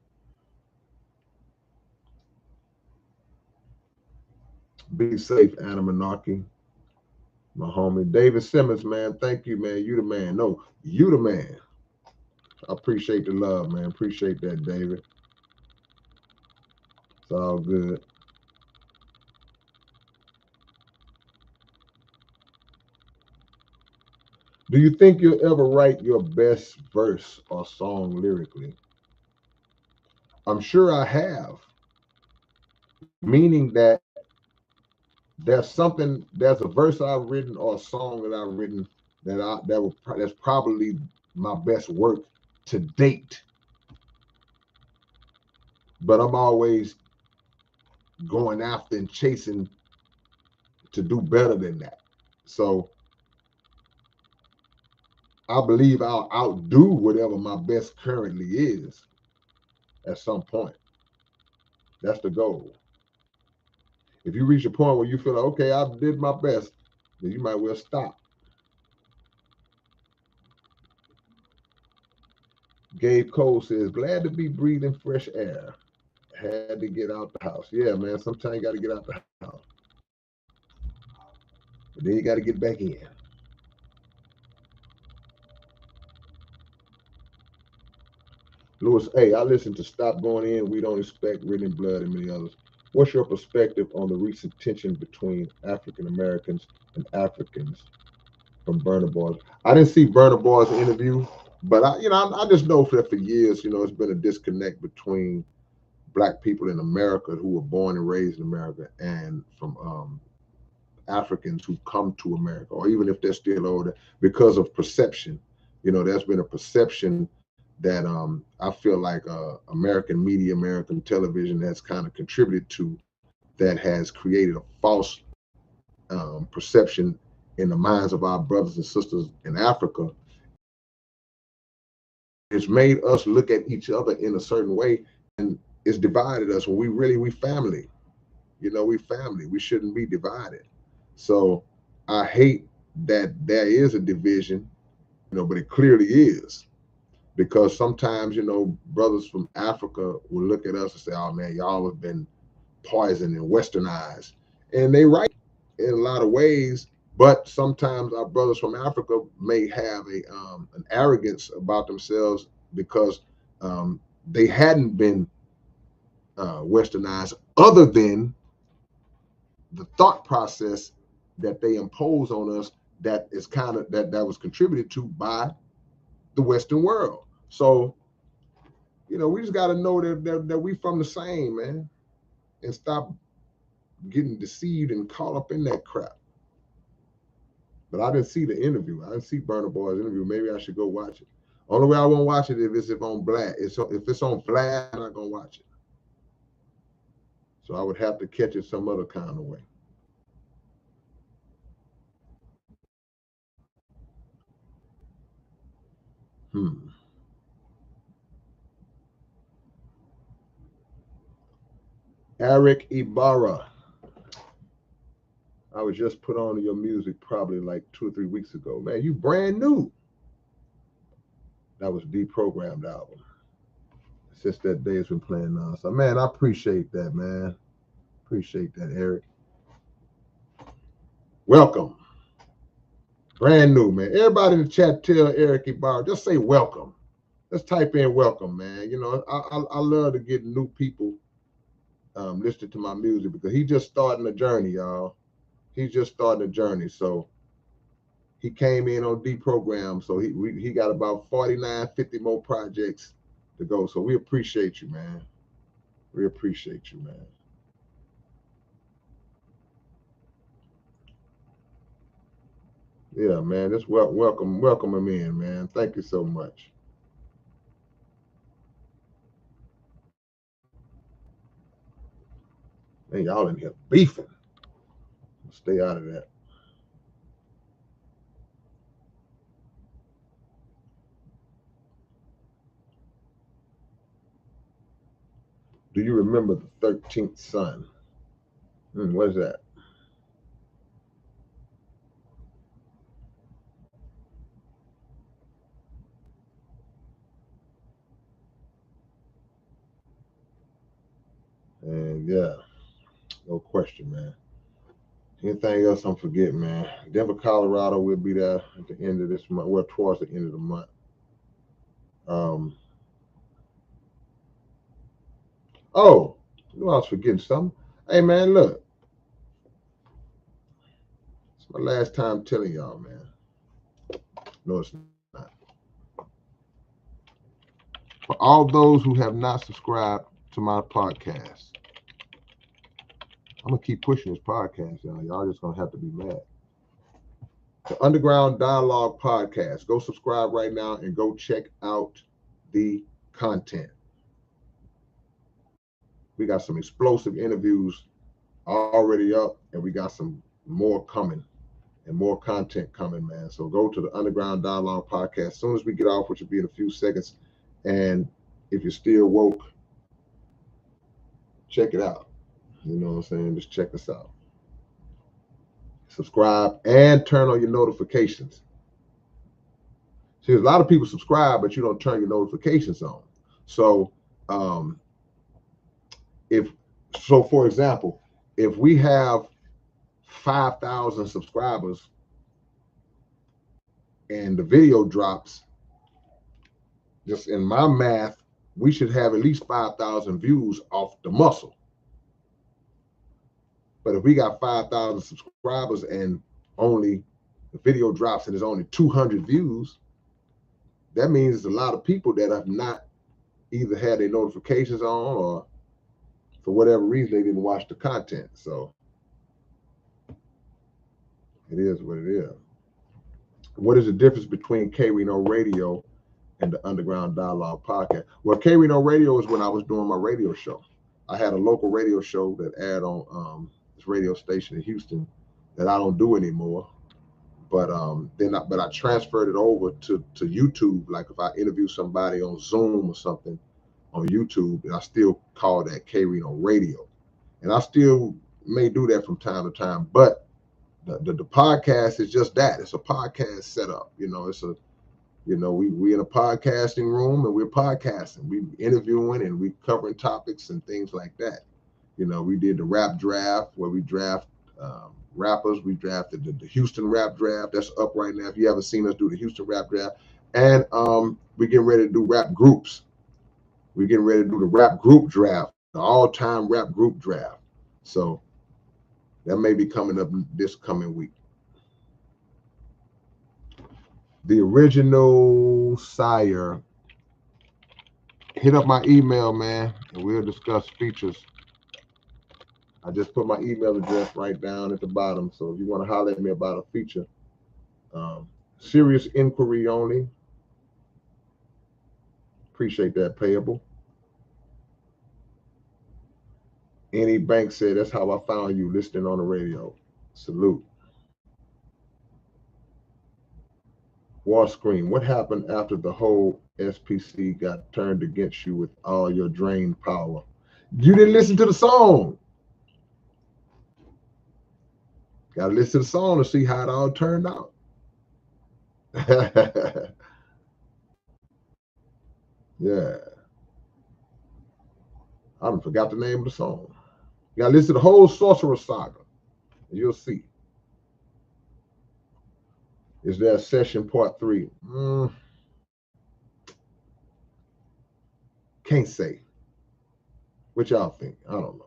Be safe, Anamanaki. My homie David Simmons, man. Thank you, man. You the man. No, you the man. I appreciate the love, man. Appreciate that, David. It's all good. Do you think you'll ever write your best verse or song lyrically? I'm sure I have. Meaning that there's a verse I've written or a song that I've written that's probably my best work to date. But I'm always going after and chasing to do better than that. So I believe I'll outdo whatever my best currently is at some point. That's the goal. If you reach a point where you feel like, okay, I did my best, then you might well stop. Gabe Cole says, glad to be breathing fresh air. Had to get out the house. Yeah, man, sometimes you got to get out the house. But then you got to get back in. Lewis, hey, I listened to Stop Going In, We Don't Expect, Written in Blood, and many others. What's your perspective on the recent tension between African Americans and Africans from Burna Boy's? I didn't see Burna Boy's interview, but I just know that for years, it's been a disconnect between Black people in America who were born and raised in America and from Africans who come to America, or even if they're still older, because of perception. There's been a perception that I feel like American media, American television has kind of contributed to, that has created a false perception in the minds of our brothers and sisters in Africa. It's made us look at each other in a certain way, and it's divided us when we family. We family. We shouldn't be divided. So I hate that there is a division, but it clearly is, because sometimes, brothers from Africa will look at us and say, oh man, y'all have been poisoned and westernized. And they right in a lot of ways, but sometimes our brothers from Africa may have an arrogance about themselves because they hadn't been westernized, other than the thought process that they impose on us, that is kind of that was contributed to by the Western world. So we just got to know that we from the same, man, and stop getting deceived and caught up in that crap. But I didn't see the interview. I didn't see Burna Boy's interview. Maybe I should go watch it. Only way I won't watch it if on Black. If it's on Flash, I'm not gonna watch it. So I would have to catch it some other kind of way. Eric Ibarra. I was just put on your music probably like 2 or 3 weeks ago. Man, you brand new. That was Deprogrammed album. Since that day, it's been playing on. So, man, I appreciate that, man. Appreciate that, Eric. Welcome. Brand new, man. Everybody in the chat, tell Eric Ibarra, just say welcome. Let's type in welcome, man. I love to get new people listening to my music, because he's just starting a journey, y'all. He's just starting a journey. So he came in on Deprogram. So he got about 49, 50 more projects to go. So we appreciate you, man. We appreciate you, man. Yeah, man. Just welcome him in, man. Thank you so much. Man, y'all in here beefing. Stay out of that. Do you remember the 13th Son? What is that? And yeah, no question, man. Anything else I'm forgetting, man? Denver, Colorado will be there at the end of this month. Well, towards the end of the month. Oh, I was forgetting something. Hey, man, look. It's my last time telling y'all, man. No, it's not. For all those who have not subscribed to my podcast, I'm going to keep pushing this podcast, y'all. Y'all just going to have to be mad. The Underground Dialogue Podcast. Go subscribe right now and go check out the content. We got some explosive interviews already up, and we got some more coming and more content coming, man. So go to the Underground Dialogue Podcast as soon as we get off, which will be in a few seconds. And if you're still woke, check it out. You know what I'm saying? Just check us out. Subscribe and turn on your notifications. See, a lot of people subscribe, but you don't turn your notifications on. So, for example, if we have 5,000 subscribers and the video drops, just in my math, we should have at least 5,000 views off the muscle. But if we got 5,000 subscribers and only the video drops and there's only 200 views, that means there's a lot of people that have not either had their notifications on, or for whatever reason they didn't watch the content. So it is what it is. What is the difference between K-Rino Radio and the Underground Dialogue podcast? Well, K-Rino Radio is when I was doing my radio show. I had a local radio show that aired on this radio station in Houston that I don't do anymore. But I transferred it over to YouTube. Like if I interview somebody on Zoom or something on YouTube, and I still call that K-Rino Radio, and I still may do that from time to time. But the podcast is just that. It's a podcast setup. You know, we in a podcasting room and we're podcasting. We interviewing and we covering topics and things like that. You know, we did the rap draft where we draft rappers. We drafted the Houston rap draft. That's up right now. If you haven't seen us do the Houston rap draft, and we're getting ready to do rap groups. We're getting ready to do the rap group draft, the all-time rap group draft. So that may be coming up this coming week. The original Sire, hit up my email, man, and we'll discuss features. I just put my email address right down at the bottom. So if you want to holler at me about a feature, serious inquiry only. Appreciate that, payable. Any bank said, that's how I found you listening on the radio. Salute. War Screen, what happened after the whole SPC got turned against you with all your drained power? You didn't listen to the song. Got to listen to the song to see how it all turned out. Yeah. I forgot the name of the song. You got to listen to the whole Sorcerer Saga. And you'll see. Is there a session part 3? Can't say. What y'all think? I don't know.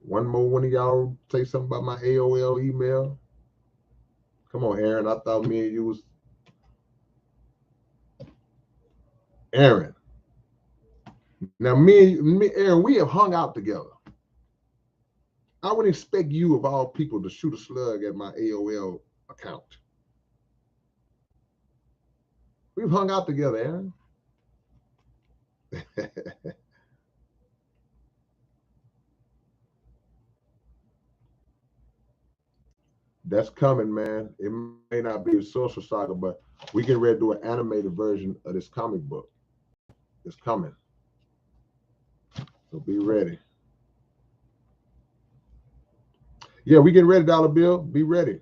One of y'all say something about my AOL email? Come on, Aaron. I thought me and you was... Aaron. Now, me, Aaron, we have hung out together. I would expect you, of all people, to shoot a slug at my AOL account. We've hung out together, Aaron. That's coming, man. It may not be a Sorcerer Saga, but we get ready to do an animated version of this comic book. It's coming. So be ready. Yeah, we getting ready, Dollar Bill. Be ready.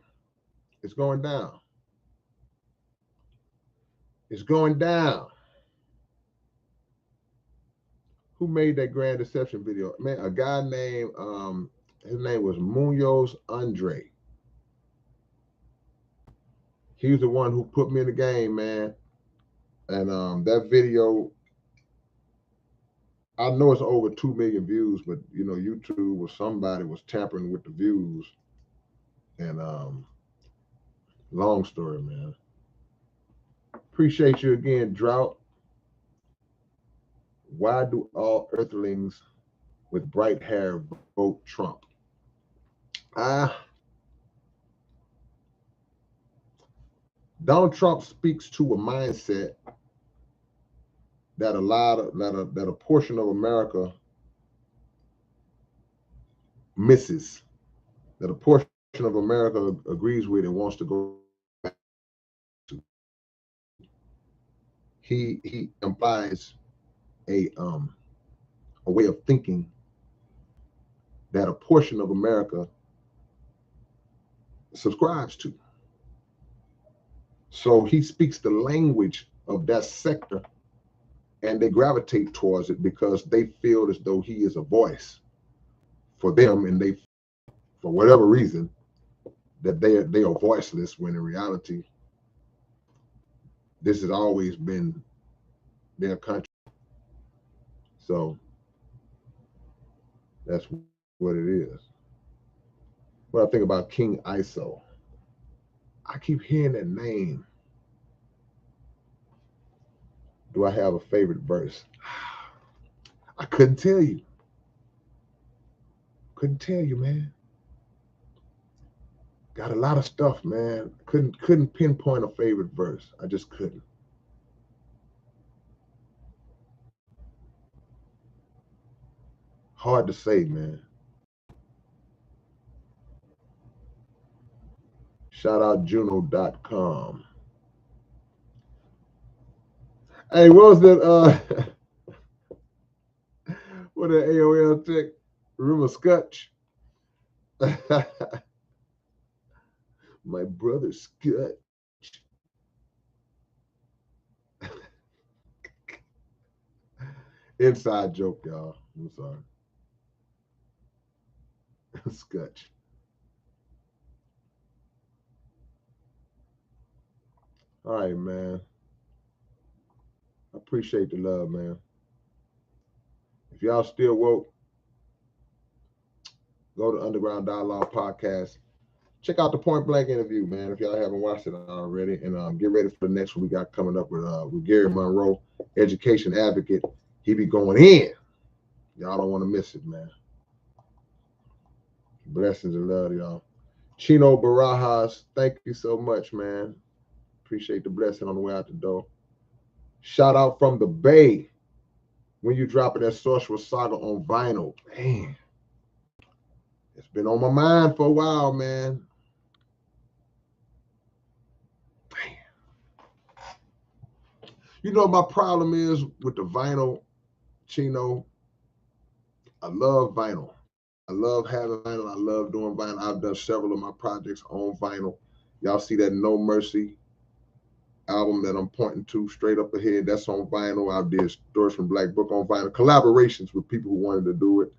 It's going down. It's going down. Who made that Grand Deception video? Man, a guy named, his name was Munoz Andre. He was the one who put me in the game, man. And that video, I know it's over 2 million views, but you know, YouTube or somebody was tampering with the views. And long story, man. Appreciate you again, Drought. Why do all earthlings with bright hair vote Trump? Donald Trump speaks to a mindset that a portion of America misses, that a portion of America agrees with and wants to go back to. He implies a way of thinking that a portion of America subscribes to. So he speaks the language of that sector, and they gravitate towards it because they feel as though he is a voice for them, and they, for whatever reason, that they are voiceless, when in reality, this has always been their country. So that's what it is. When I think about King ISO, I keep hearing that name. Do I have a favorite verse? I couldn't tell you. Couldn't tell you, man. Got a lot of stuff, man. Couldn't pinpoint a favorite verse. I just couldn't. Hard to say, man. Shout out Juno.com. Hey, what was that? What that AOL tech? Remember Scotch? My brother Scotch. Inside joke, y'all. I'm sorry. Scotch. All right, man. I appreciate the love, man. If y'all still woke, go to Underground Dialogue Podcast. Check out the Point Blank interview, man, if y'all haven't watched it already. And get ready for the next one we got coming up with Gary Monroe, education advocate. He be going in. Y'all don't want to miss it, man. Blessings and love, y'all. Chino Barajas, thank you so much, man. Appreciate the blessing on the way out the door. Shout out from the Bay. When you dropping that Sorcerer Saga on vinyl, man, it's been on my mind for a while, man. You know, my problem is with the vinyl, Chino. I love vinyl. I love having vinyl. I love doing vinyl. I've done several of my projects on vinyl. Y'all see that No Mercy album that I'm pointing to straight up ahead? That's on vinyl. I did Stories from Black Book on vinyl. Collaborations with people who wanted to do it.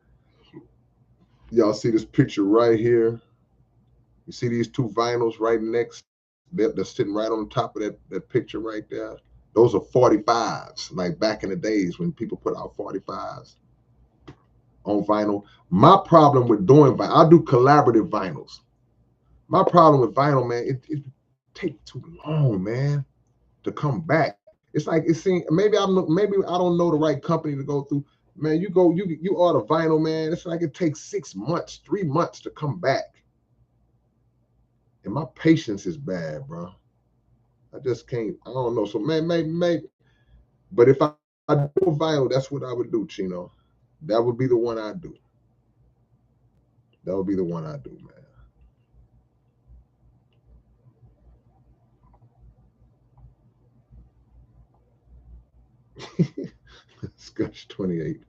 Y'all see this picture right here? You see these two vinyls right next? They're sitting right on top of that picture right there. Those are 45s, like back in the days when people put out 45s on vinyl. My problem with doing vinyl, I do collaborative vinyls. My problem with vinyl, man, it takes too long, man, to come back. It's like it seems maybe I don't know the right company to go through. Man, you order vinyl, man. It's like it takes 6 months, 3 months to come back. And my patience is bad, bro. I just can't. I don't know. So maybe. But if I do vinyl, that's what I would do, Chino. That would be the one I do. That would be the one I do, man. Scotch 28.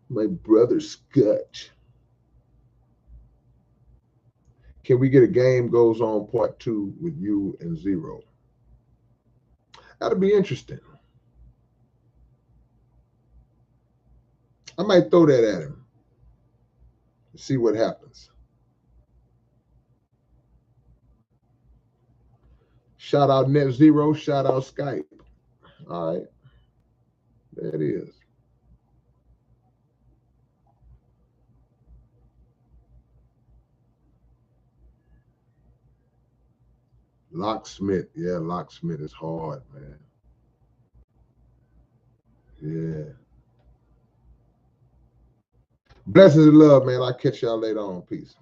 My brother Scotch. Can we get a game goes on part 2 with you and Zero? That'll be interesting. I might throw that at him. See what happens. Shout out Net Zero. Shout out Skype. All right. There it is. Locksmith. Yeah, Locksmith is hard, man. Yeah. Blessings and love, man. I'll catch y'all later on. Peace.